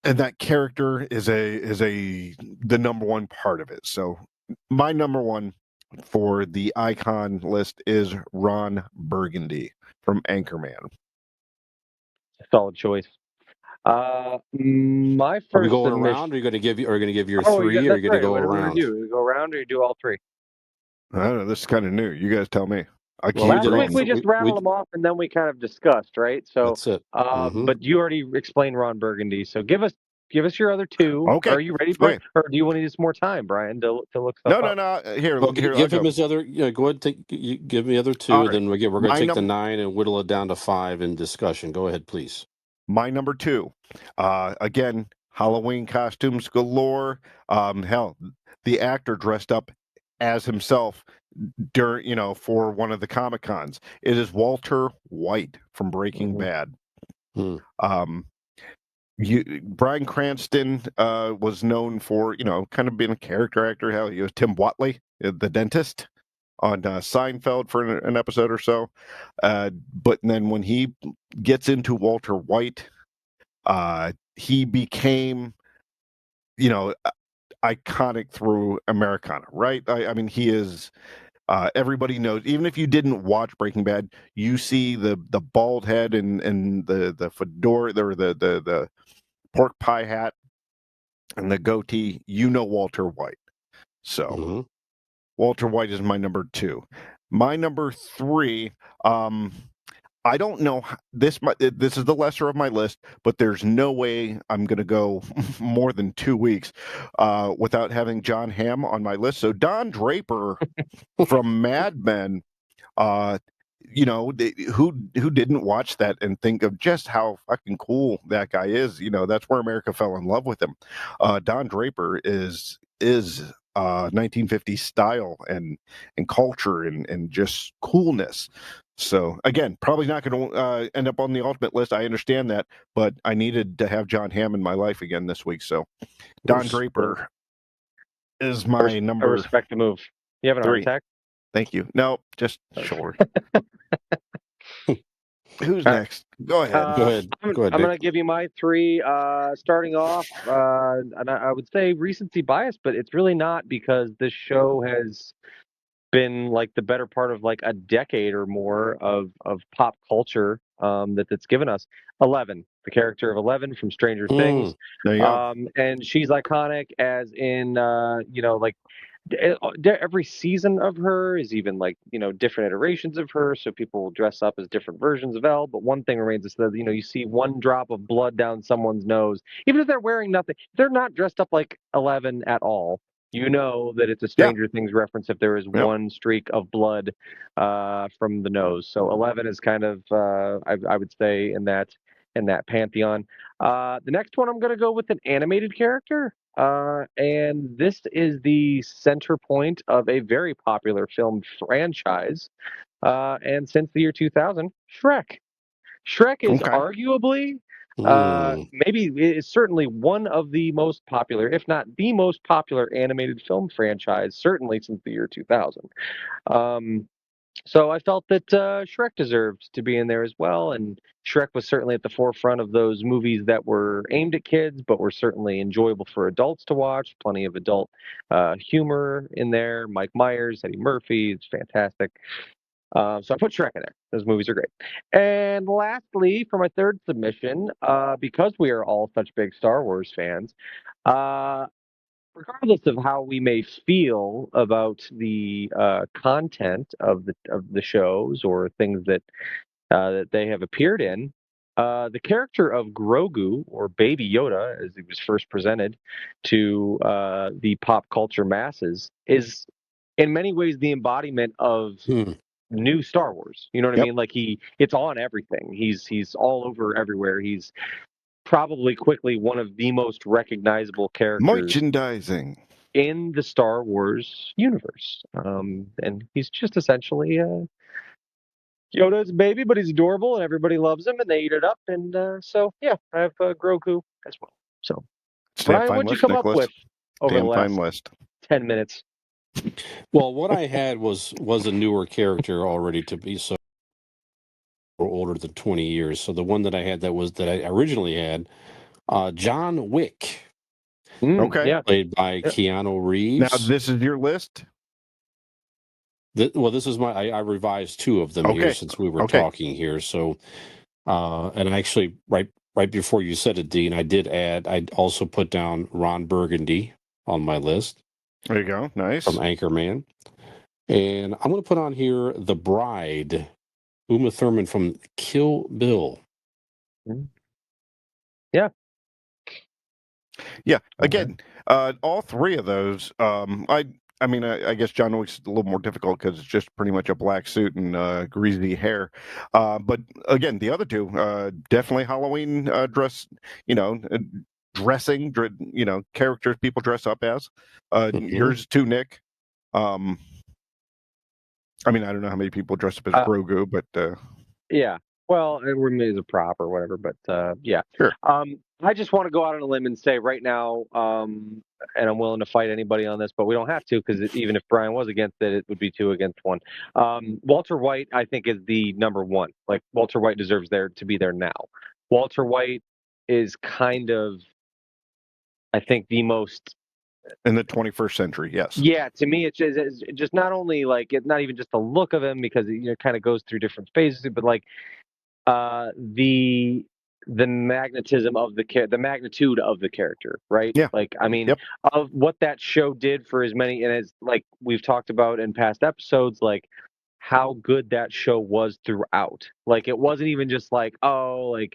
And that character is the number one part of it. So my number one for the icon list is Ron Burgundy from Anchorman. Solid choice. My first. Are we going submission... around? Or are you going to give your three? Or are you going to go around? We go around, or you do all three? I don't know. This is kind of new. You guys tell me. Last week we just rattled them off, and then we kind of discussed, right? So that's it. But you already explained Ron Burgundy, so give us your other two. Okay. Are you ready, Brian? Or do you want to use more time, Brian, to look stuff up? No. Here, give him his other. Go ahead. Give me the other two. Right. Then we're going to take the 9 and whittle it down to 5 in discussion. Go ahead, please. My number 2, again, Halloween costumes galore. Hell, the actor dressed up as himself during, for one of the Comic Cons. It is Walter White from Breaking Bad. Bryan Cranston was known for, kind of being a character actor. Hell, he was Tim Whatley, the dentist, on Seinfeld for an episode or so. But then when he gets into Walter White, he became, iconic through Americana, right? I mean, he is, everybody knows, even if you didn't watch Breaking Bad, you see the bald head and the fedora, or the pork pie hat and the goatee, Walter White. So Walter White is my number 2. My number 3, I don't know, this is the lesser of my list, but there's no way I'm going to go more than 2 weeks without having John Hamm on my list. So Don Draper from Mad Men, who didn't watch that and think of just how fucking cool that guy is? That's where America fell in love with him. Don Draper is 1950s style and culture and just coolness. So again, probably not going to end up on the ultimate list. I understand that, but I needed to have John Hamm in my life again this week. So Don Draper is my number. A respect move. You have an heart attack? Thank you. No, just short. Who's next? Go ahead. Go ahead. I'm going to give you my 3. Starting off, and I would say recency bias, but it's really not, because this show has been like the better part of like a decade or more of pop culture that's given us. Eleven, the character of Eleven from Stranger Things. There you go. And she's iconic, as in like every season of her is even like different iterations of her, so people will dress up as different versions of Elle. But one thing remains, is that you see one drop of blood down someone's nose, even if they're wearing nothing, they're not dressed up like 11 at all. That it's a Stranger Things reference if there is one streak of blood from the nose. So 11 is kind of I would say in that pantheon. The next one, I'm going to go with an animated character. And this is the center point of a very popular film franchise. And since the year 2000, Shrek. Shrek is arguably, maybe it's certainly one of the most popular, if not the most popular animated film franchise, certainly since the year 2000. So I felt that Shrek deserved to be in there as well, and Shrek was certainly at the forefront of those movies that were aimed at kids, but were certainly enjoyable for adults to watch. Plenty of adult humor in there. Mike Myers, Eddie Murphy, it's fantastic. So I put Shrek in there. Those movies are great. And lastly, for my third submission, because we are all such big Star Wars fans, regardless of how we may feel about the content of the shows or things that they have appeared in, the character of Grogu, or Baby Yoda, as he was first presented to the pop culture masses, is in many ways the embodiment of new Star Wars. You know what I mean? Like it's on everything. He's all over everywhere. He's probably quickly one of the most recognizable characters Merchandising in the Star Wars universe. And he's just essentially Yoda's baby, but he's adorable and everybody loves him and they eat it up. And so, yeah, I have Grogu as well. So, Brian, what'd you come up with over the last 10 minutes? Well, what I had was a newer character already to be so older than 20 years. So the one that I had that I originally had, John Wick. Okay. Yeah. Played by Keanu Reeves. Now, this is your list? This is I revised two of them here since we were talking here. So, and actually, right before you said it, Dean, I also put down Ron Burgundy on my list. There you go. Nice. From Anchorman. And I'm going to put on here The Bride, Uma Thurman from Kill Bill. Yeah. Yeah. Again, all three of those, I mean, I guess John Wick's a little more difficult because it's just pretty much a black suit and greasy hair. But again, the other two, definitely Halloween dress, dressing, characters people dress up as. Yours too, Nick. I mean, I don't know how many people dress up as Grogu, but yeah. Well, it as a prop or whatever, but yeah. Sure. I just want to go out on a limb and say right now, and I'm willing to fight anybody on this, but we don't have to because even if Brian was against it, it would be 2 against 1. Walter White, I think, is the number one. Like Walter White deserves to be there now. Walter White is kind of, I think, the most in the 21st century. Yes. Yeah, to me, it's just not only like it's not even just the look of him because it kind of goes through different phases, but like the magnetism of the magnitude of the character, right? Yeah. Like, I mean, of what that show did for as many, and as like we've talked about in past episodes, like how good that show was throughout. Like, it wasn't even just like, another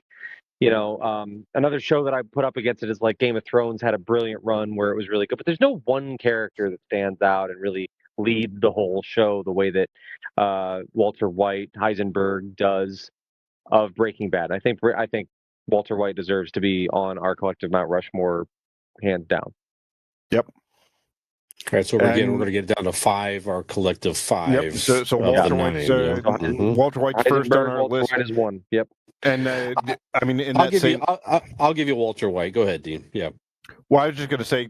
show that I put up against it is like Game of Thrones had a brilliant run where it was really good, but there's no one character that stands out and really leads the whole show the way that Walter White, Heisenberg does of Breaking Bad. I think Walter White deserves to be on our collective Mount Rushmore, hands down. Yep. All right, so we're going to get it down to 5, our collective 5. Yep. So Walter White, Walter White's first on our list. White is 1. Yep. And I mean, I'll give you Walter White. Go ahead, Dean. Yeah. Well, I was just going to say,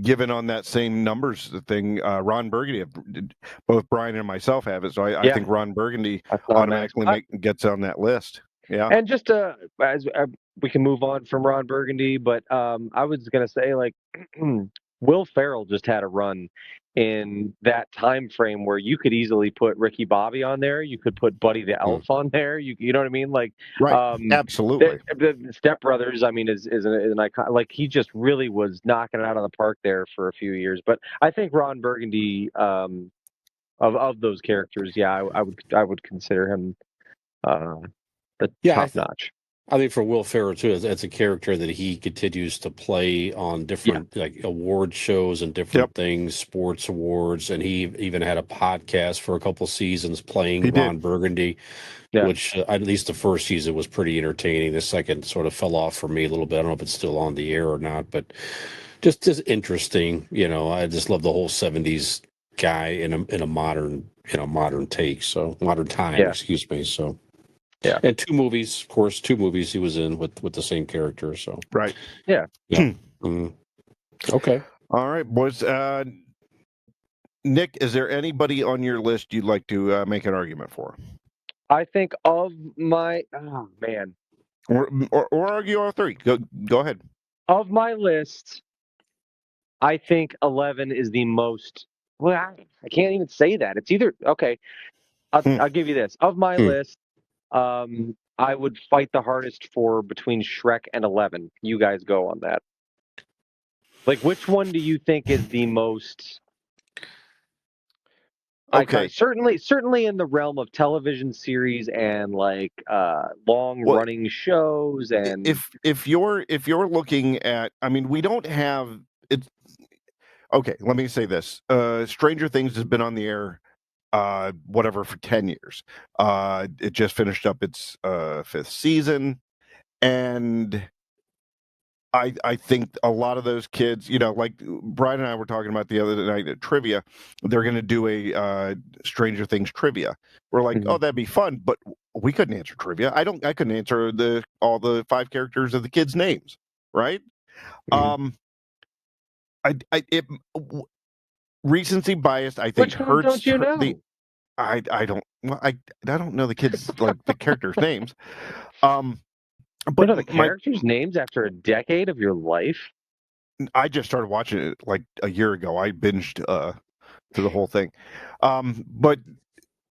given on that same numbers thing, Ron Burgundy, both Brian and myself have it, so I think Ron Burgundy automatically gets on that list. Yeah. And just as we can move on from Ron Burgundy, but I was going to say, like, Will Ferrell just had a run in that time frame where you could easily put Ricky Bobby on there, you could put Buddy the Elf on there, you know what I mean? Like, right, absolutely. The Step Brothers, I mean, is an icon. Like, he just really was knocking it out of the park there for a few years. But I think Ron Burgundy, of those characters, I would consider him the top notch. I think for Will Ferrell too, it's a character that he continues to play on different like award shows and different things, sports awards, and he even had a podcast for a couple seasons playing Ron Burgundy, which at least the first season was pretty entertaining. The second sort of fell off for me a little bit. I don't know if it's still on the air or not, but just interesting. I just love the whole '70s guy in a modern take. So modern time, excuse me. So. Yeah, and 2 movies, of course. 2 movies he was in with the same character. So right, yeah. Okay, all right, boys. Nick, is there anybody on your list you'd like to make an argument for? I think of my or argue all 3. Go ahead. Of my list, I think 11 is the most. Well, I can't even say that. It's either okay. I'll give you this. Of my list. I would fight the hardest for between Shrek and 11. You guys go on that. Like, which one do you think is the most? Okay, certainly in the realm of television series and like long running shows. And if you're looking at, I mean, we don't have it. okay, let me say this. Stranger Things has been on the air, for 10 years. It just finished up its 5th season, and I think a lot of those kids, like Brian and I were talking about the other night at trivia, they're going to do a Stranger Things trivia. We're like, oh, that'd be fun, but we couldn't answer trivia. I couldn't answer all the 5 characters of the kids' names, right? Recency bias, I think, Which one hurts. don't you know? I don't know the kids like the characters' names. But you know the characters' names after a decade of your life? I just started watching it like a year ago. I binged through the whole thing. But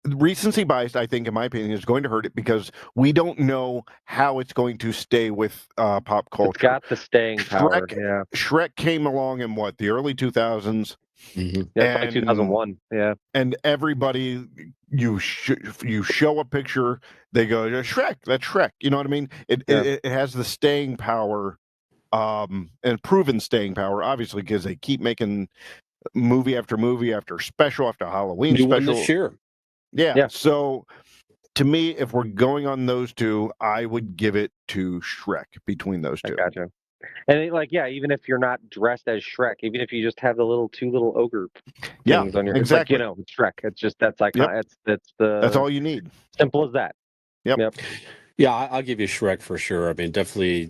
recency bias, I think, in my opinion, is going to hurt it because we don't know how it's going to stay with pop culture. It's got the staying power. Shrek came along in the early 2000s. Mm-hmm. Yeah, like 2001. Yeah, and everybody, you show a picture, they go, Shrek. That's Shrek. You know what I mean? It has the staying power, and proven staying power, obviously, because they keep making movie after movie after special after Halloween special this year. Yeah. So to me, if we're going on those two, I would give it to Shrek between those two. I gotcha. And even if you're not dressed as Shrek, even if you just have the two little ogre things on your head, exactly. It's Shrek. It's just that's iconic. Yep. That's all you need. Simple as that. Yep. Yeah, I'll give you Shrek for sure. I mean, definitely,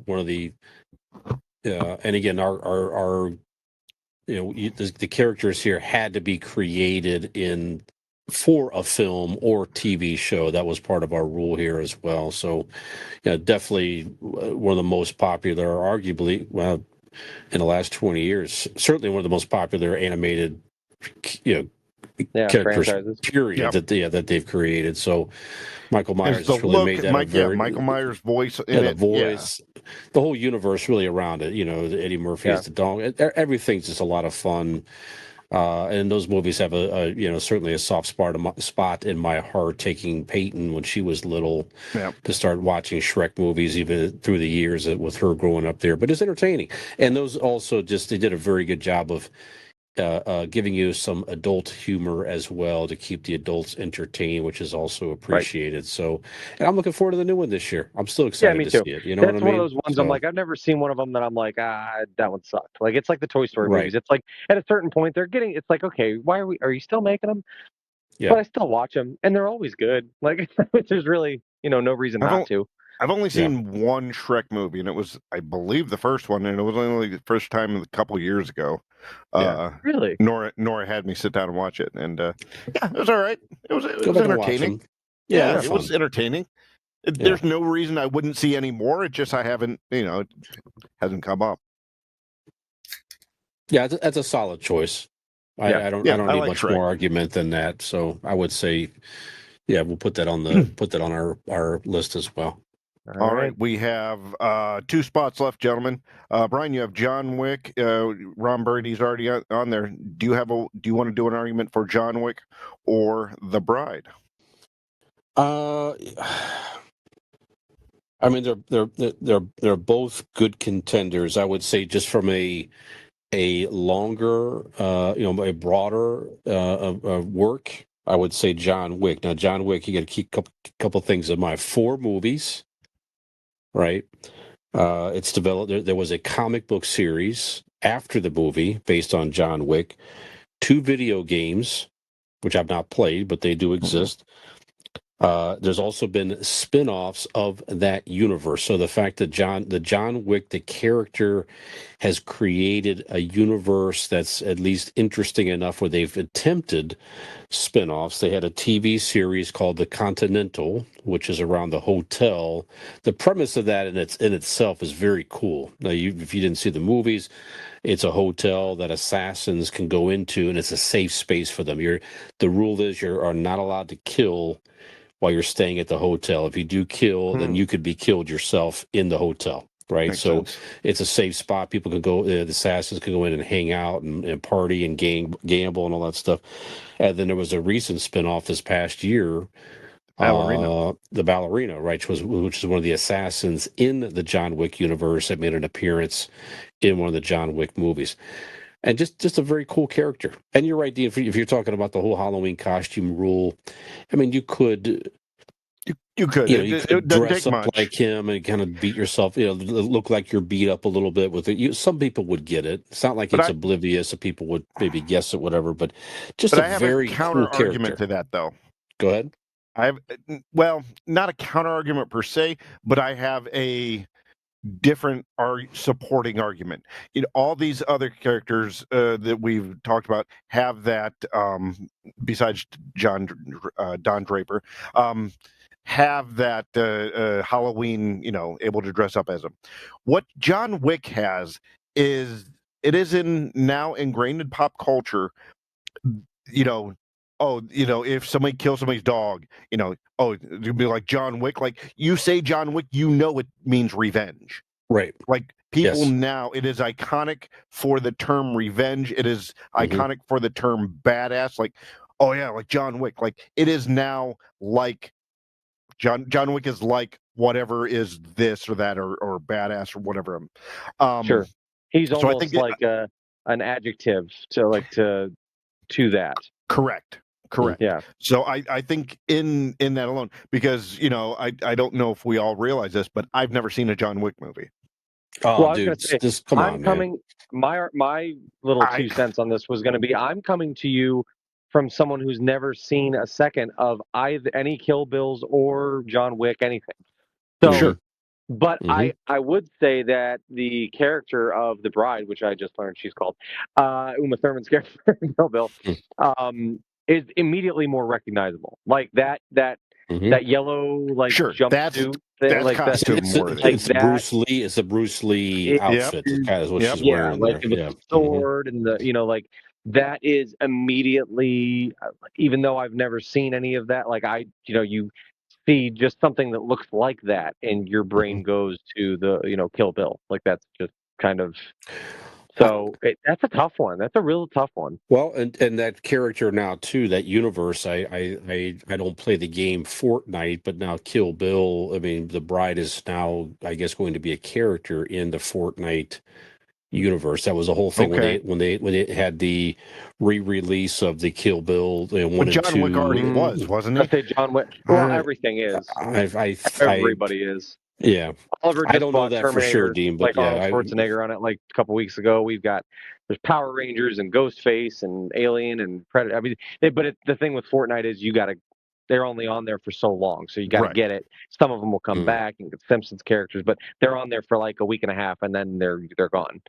one of the and again, our the characters here had to be created for a film or TV show. That was part of our rule here as well. So, definitely one of the most popular, arguably, in the last 20 years, certainly one of the most popular animated, characters, franchises. Period, that they've created. So, Michael Myers has really made that Michael Myers' voice the voice, the whole universe really around it. Eddie Murphy is the dog. Everything's just a lot of fun. And those movies have certainly a soft spot in my heart, taking Peyton when she was little to start watching Shrek movies, even through the years with her growing up there. But it's entertaining. And those also they did a very good job of giving you some adult humor as well to keep the adults entertained, which is also appreciated. Right. So, and I'm looking forward to the new one this year. I'm still excited to see it. You know That's what I mean? One of those ones I'm like, I've never seen one of them that I'm like, that one sucked. Like, it's like the Toy Story movies. It's like at a certain point it's like, okay, are you still making them? Yeah. But I still watch them, and they're always good. Like, there's really, no reason not to. I've only seen one Shrek movie, and it was, I believe, the first one, and it was only the first time a couple years ago. Really? Nora had me sit down and watch it, and it was all right. It was entertaining. Yeah, it was entertaining. There's no reason I wouldn't see any more. It just I haven't, it hasn't come up. Yeah, that's a solid choice. I don't need like much more argument than that. So I would say, we'll put that on our list as well. All right. We have 2 spots left, gentlemen. Brian, you have John Wick. Ron Burgundy's already on there. Do you want to do an argument for John Wick or The Bride? I mean, they're both good contenders. I would say just from a longer, a broader work, I would say John Wick. Now, John Wick, you got to keep a couple things in mind. 4 movies. Right. It's developed. There was a comic book series after the movie based on John Wick, 2 video games, which I've not played, but they do exist. There's also been spin-offs of that universe. So the fact that John Wick, the character, has created a universe that's at least interesting enough where they've attempted spin-offs. They had a TV series called The Continental, which is around the hotel. The premise of that in itself is very cool. Now, if you didn't see the movies, it's a hotel that assassins can go into, and it's a safe space for them. The rule is you are not allowed to kill while you're staying at the hotel. If you do kill, then you could be killed yourself in the hotel, right? Makes sense. It's a safe spot. People can go, the assassins can go in and hang out and party and gamble and all that stuff. And then there was a recent spinoff this past year, the Ballerina, right, which is one of the assassins in the John Wick universe that made an appearance in one of the John Wick movies. and just a very cool character. And you're right, Dean. If you're talking about the whole Halloween costume rule, I mean, you could You could. you It could doesn't dress take up much. like him and kind of beat yourself. Look like you're beat up a little bit with it. Some people would get it. It's not like But it's oblivious. So people would maybe guess it, whatever. But just But a I have very a counter cool argument character. to that, though. Go ahead. I have, well, not a counter argument per se, but I have a different supporting argument. All these other characters that we've talked about have that, besides Don Draper, have that Halloween, able to dress up as him. What John Wick has is it is now ingrained in pop culture. If somebody kills somebody's dog, you'd be like John Wick. Like, you say John Wick, it means revenge. Right. Like, people Yes. now, it is iconic for the term revenge. It is iconic for the term badass. Like, oh yeah, like John Wick. Like, it is now like John Wick is like whatever is this or that or badass or whatever. Sure. He's so I almost think like an adjective to that. Correct. Yeah. So I think in that alone, because I don't know if we all realize this, but I've never seen a John Wick movie. Oh, Well, I was dude, gonna say, just come on, man. My little 2 cents on this was going to be, I'm coming to you from someone who's never seen a second of either any Kill Bills or John Wick, anything. So, Sure. But I would say that the character of the bride, which I just learned she's called Uma Thurman's character in Kill Bill, is immediately more recognizable. Like that yellow jumpsuit. That's costume worthy. It's Bruce Lee. It's a Bruce Lee outfit. Kind of what she's wearing. Like with the sword and the that is immediately. Even though I've never seen any of that, you see just something that looks like that, and your brain goes to the Kill Bill. Like, that's just kind of. So that's a tough one. That's a real tough one. Well, and that character now too, that universe. I don't play the game Fortnite, but now Kill Bill. I mean, the bride is now, I guess, going to be a character in the Fortnite universe. That was the whole thing when they had the re-release of the Kill Bill 1 and 2. John Wick already wasn't it? I say John Wick. Well, everything is. Everybody is. Yeah, Oliver just I don't know bought that Terminator, for sure, Dean. But Arnold Schwarzenegger on it like a couple weeks ago. There's Power Rangers and Ghostface and Alien and Predator. I mean, the thing with Fortnite is they're only on there for so long, so you got to get it. Some of them will come back and get Simpsons characters, but they're on there for like a week and a half and then they're gone.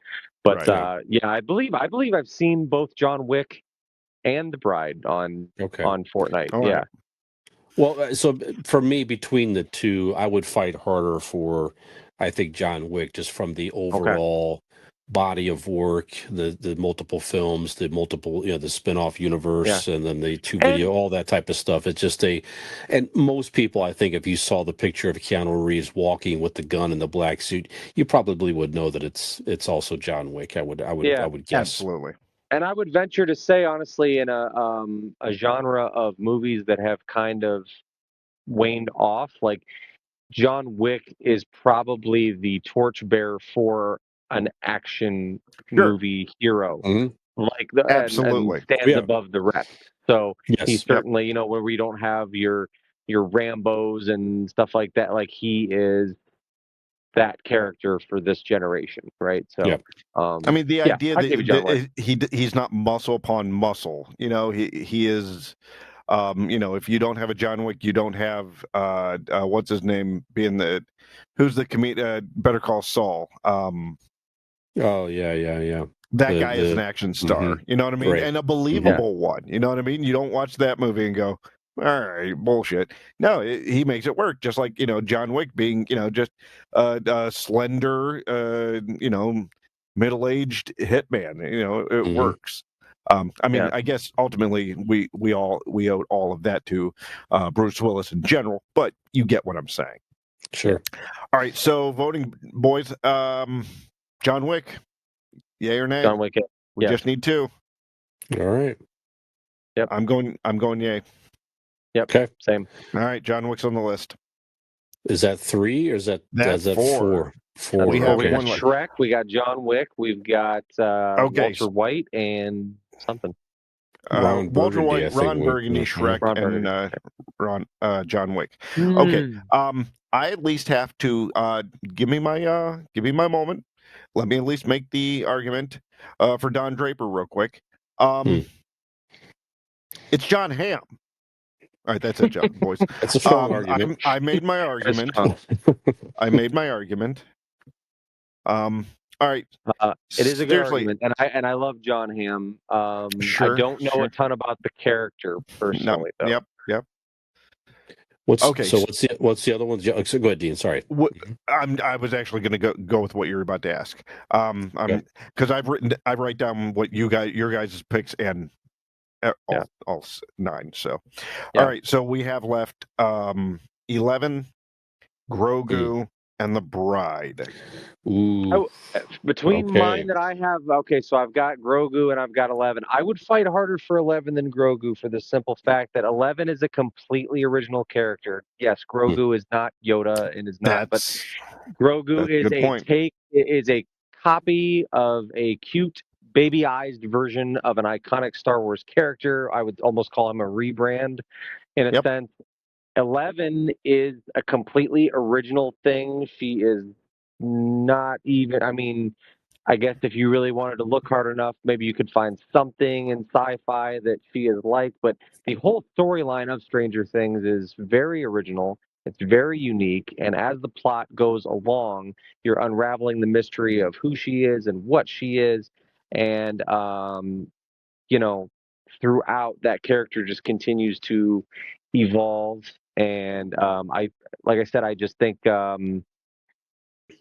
But I believe I've seen both John Wick and The Bride on Fortnite. All yeah. Right. Well, so for me, between the two, I would fight harder for, I think, John Wick, just from the overall body of work, the multiple films, the multiple, the spin-off universe, and then the video, all that type of stuff. It's just and most people, I think, if you saw the picture of Keanu Reeves walking with the gun in the black suit, you probably would know that it's also John Wick. I would guess. Absolutely. And I would venture to say, honestly, in a genre of movies that have kind of waned off, like John Wick is probably the torchbearer for an action movie hero, like absolutely and stands above the rest. So he's certainly, where we don't have your Rambos and stuff like that. Like, he is that character for this generation, right? So, I mean, the idea that he's not muscle upon muscle. He is. If you don't have a John Wick, you don't have what's his name who's the comedian? Better Call Saul. Oh yeah. That guy is an action star. You know what I mean? Right. And a believable one. You know what I mean? You don't watch that movie and go, all right, bullshit. No, he makes it work. Just like, John Wick being, just a slender, middle-aged hitman. It works. I mean, I guess ultimately we owe all of that to Bruce Willis in general, but you get what I'm saying. Sure. All right, so voting, boys. John Wick, yay or nay? John Wick. We just need 2. All right. Yep. I'm going yay. Yep. Okay. Same. All right, John Wick's on the list. Is that 3 or is that 4? 4. We have we got one left. Shrek, we got John Wick, we've got Walter White, and something. Ron Walter Burgundy, White, I think, Ron Burgundy, went- Shrek, Ron and Burgundy. John Wick. Okay. I at least have to give me my moment. Let me at least make the argument for Don Draper real quick. It's John Hamm. All right, that's it, John boys. That's a strong argument. I made my argument. I made my argument. All right. It is a good Seriously, argument, and I love John Hamm. Sure, I don't know sure. a ton about the character personally, though. Yep. What's Okay. what's the other one? So go ahead, Dean. Sorry. I was actually going to go with what you're about to ask. Because I write down what your guys' picks and all 9. So, all right. So we have left 11, Grogu, and the Bride. Ooh. Between Okay. mine that I have, so I've got Grogu and I've got 11. I would fight harder for 11 than Grogu for the simple fact that 11 is a completely original character. Yes, Grogu is not Yoda and is not, but Grogu is a copy of a cute baby-eyed version of an iconic Star Wars character. I would almost call him a rebrand in a sense. 11 is a completely original thing. She is not even, I guess if you really wanted to look hard enough, maybe you could find something in sci-fi that she is like, but the whole storyline of Stranger Things is very original. It's very unique, and as the plot goes along, you're unraveling the mystery of who she is and what she is, and throughout that character just continues to evolve. And like I said, I just think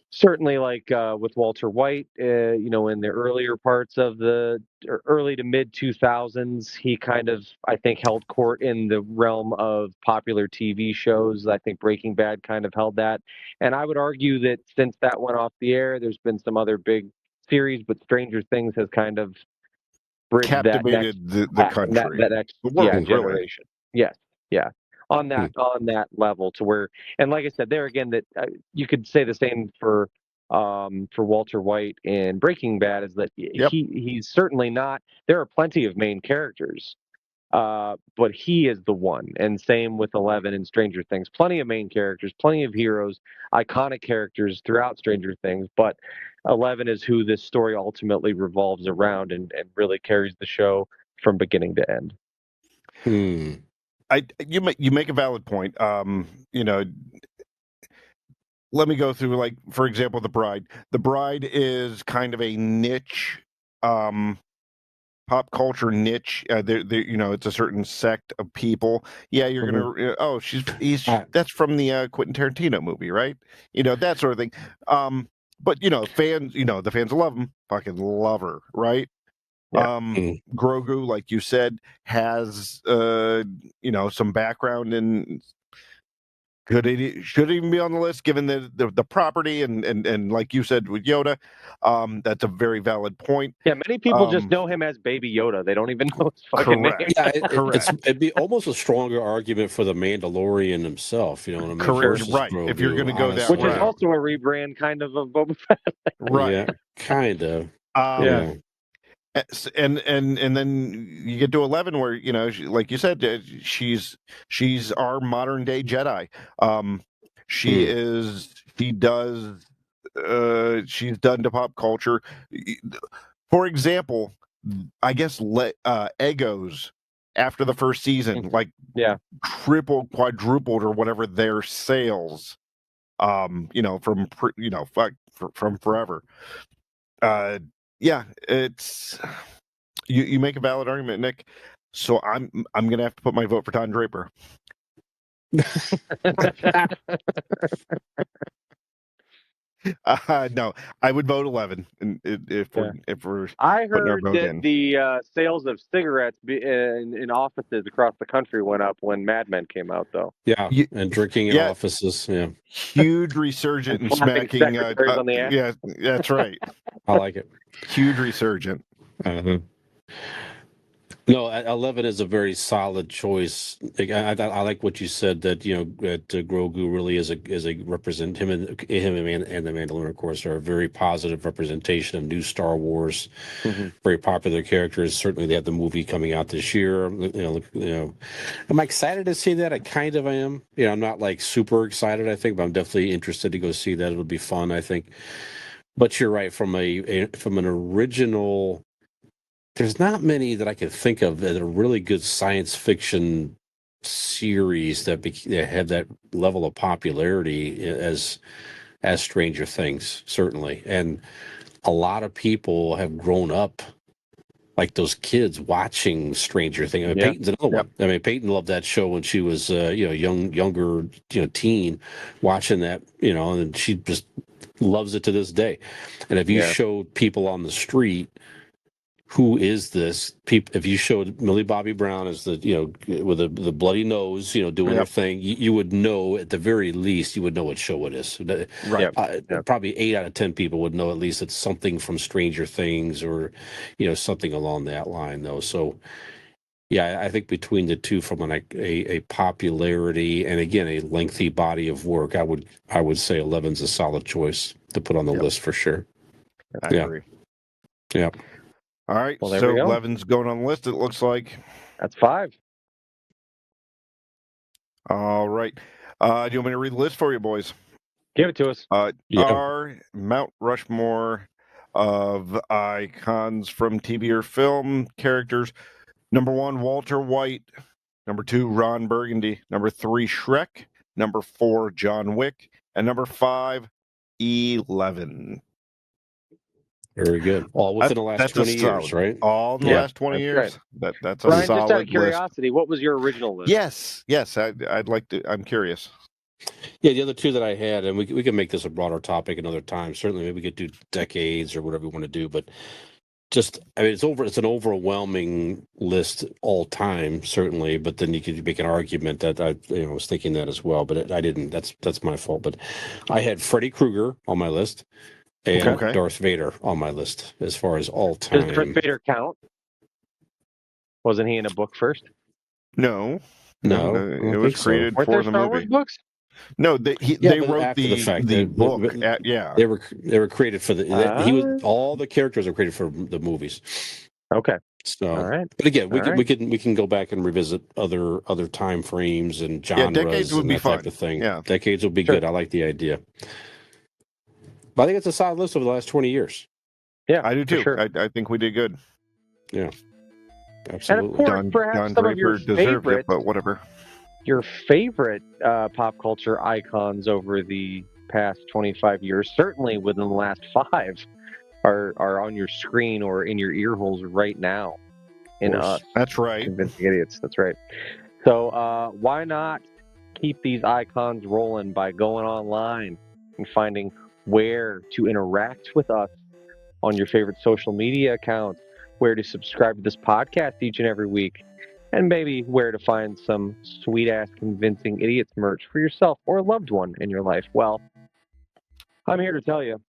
certainly with Walter White, in the earlier parts of the early to mid 2000s, he kind of, I think, held court in the realm of popular TV shows. I think Breaking Bad kind of held that. And I would argue that since that went off the air, there's been some other big series, but Stranger Things has kind of bridged Captivated the country. That next the world, generation. Really. Yeah. On that level, to where, and like I said, there again, that you could say the same for Walter White in Breaking Bad, is that he's certainly not. There are plenty of main characters, but he is the one. And same with 11 in Stranger Things. Plenty of main characters, plenty of heroes, iconic characters throughout Stranger Things, but 11 is who this story ultimately revolves around and really carries the show from beginning to end. You make a valid point. Let me go through, like, for example, The Bride. The Bride is kind of a niche, pop culture niche. It's a certain sect of people. Yeah, you're gonna. That's from the Quentin Tarantino movie, right? That sort of thing. But fans, the fans love him. Fucking love her, right? Grogu, like you said, has some background in. Should even be on the list given the property and like you said with Yoda. That's a very valid point. Yeah, many people just know him as Baby Yoda. They don't even know his fucking name. Yeah, it'd be almost a stronger argument for the Mandalorian himself. You know what I mean? Correct. Right. Grogu, if you're going to go that which way, is also a rebrand kind of Boba Fett. Right. Yeah, kind of. Yeah. And then you get to 11 where like you said, she's our modern day Jedi. She's done to pop culture. For example, I guess Egos after the first season tripled, quadrupled, or whatever their sales. From forever. It's you make a valid argument, Nick. So I'm gonna have to put my vote for Don Draper. No, I would vote 11. If we're I heard that the sales of cigarettes in offices across the country went up when Mad Men came out, though. Yeah, and drinking in offices. Yeah, huge resurgent and smacking. On the ass. Yeah, that's right. I like it. Huge resurgent. No, 11 is a very solid choice. I like what you said that that Grogu really is a represent him and the Mandalorian, of course, are a very positive representation of new Star Wars. Mm-hmm. Very popular characters. Certainly, they have the movie coming out this year. Am I excited to see that? I kind of am. I'm not like super excited. I think, but I'm definitely interested to go see that. It'll be fun, I think. But you're right. From an original. There's not many that I can think of that are really good science fiction series that have that level of popularity as Stranger Things, certainly. And a lot of people have grown up like those kids watching Stranger Things. I mean, Peyton's another one. I mean, Peyton loved that show when she was younger teen, watching that, and she just loves it to this day. And if you showed people on the street, who is this? If you showed Millie Bobby Brown as the with the bloody nose, doing her thing, you would know at the very least. You would know what show it is. Right. Probably 8 out of 10 people would know at least it's something from Stranger Things or something along that line, though. So yeah, I think between the two, from a popularity and again a lengthy body of work, I would say 11's a solid choice to put on the list for sure. I agree. Yeah. All right, well, so 11's going on the list, it looks like. That's 5. All right. Do you want me to read the list for you, boys? Give it to us. Our Mount Rushmore of icons from TV or film characters. Number 1, Walter White. Number 2, Ron Burgundy. Number 3, Shrek. Number 4, John Wick. And number 5, 11. Very good. All within the last 20 years, right? All in the last 20 years. Right. That's a Brian, solid just out of list. curiosity, what was your original list? Yes. I'd like to. I'm curious. Yeah, the other two that I had, and we can make this a broader topic another time. Certainly, maybe we could do decades or whatever we want to do. But it's an overwhelming list all time, certainly. But then you could make an argument that I was thinking that as well, but I didn't. That's my fault. But I had Freddy Krueger on my list. And Darth Vader on my list as far as all time. Does Darth Vader count? Wasn't he in a book first? No. It was created for the Star movie. Wars books? No, they wrote the book. They were created for all the characters are created for the movies. Okay. So, all right. But again, we can go back and revisit other time frames and genres. Yeah, decades would be fun. Type of thing. Yeah, decades would be good. I like the idea. But I think it's a solid list over the last 20 years. Yeah, I do too. Sure. I think we did good. Yeah, absolutely. And of course, perhaps Don some Draper of your deserved it, but whatever. Your favorite pop culture icons over the past 25 years, certainly within the last 5, are on your screen or in your ear holes right now. In us. That's right. Convincing Idiots. That's right. So why not keep these icons rolling by going online and finding where to interact with us on your favorite social media accounts, where to subscribe to this podcast each and every week, and maybe where to find some sweet-ass Convincing Idiots merch for yourself or a loved one in your life. Well, I'm here to tell you,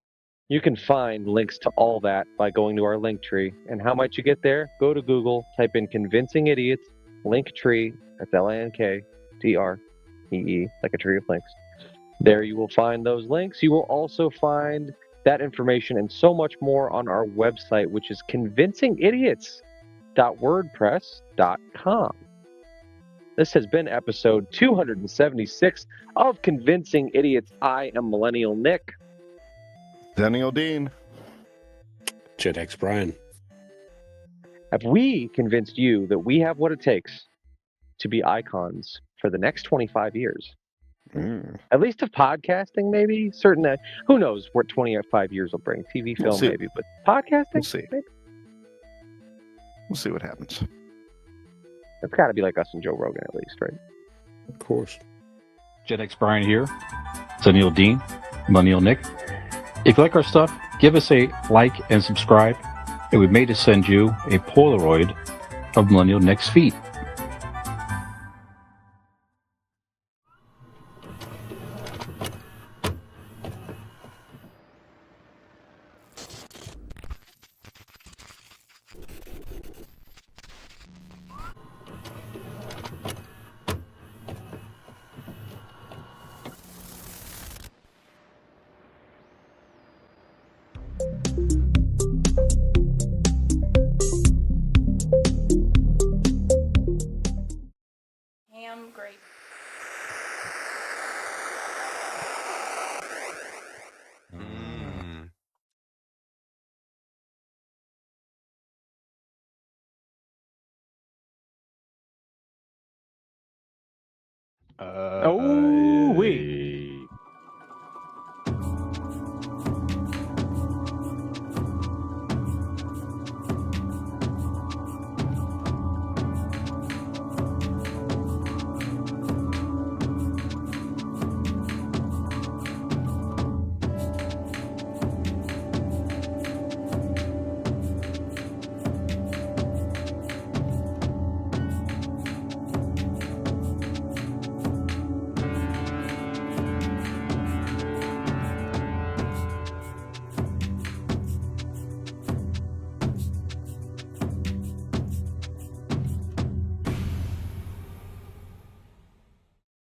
you can find links to all that by going to our link tree. And how might you get there? Go to Google, type in Convincing Idiots, link tree, that's LINKTREE, like a tree of links. There you will find those links. You will also find that information and so much more on our website, which is convincingidiots.wordpress.com. This has been episode 276 of Convincing Idiots. I am Millennial Nick. Daniel Dean. Gen X Brian. Have we convinced you that we have what it takes to be icons for the next 25 years? At least of podcasting, maybe. Who knows what 25 years will bring? TV, film, maybe. But podcasting? We'll see. Maybe. We'll see what happens. It's got to be like us and Joe Rogan, at least, right? Of course. Gen X Brian here. Daniel Dean. Millennial Nick. If you like our stuff, give us a like and subscribe, and we may just send you a Polaroid of Millennial Nick's feet. Oh, wait.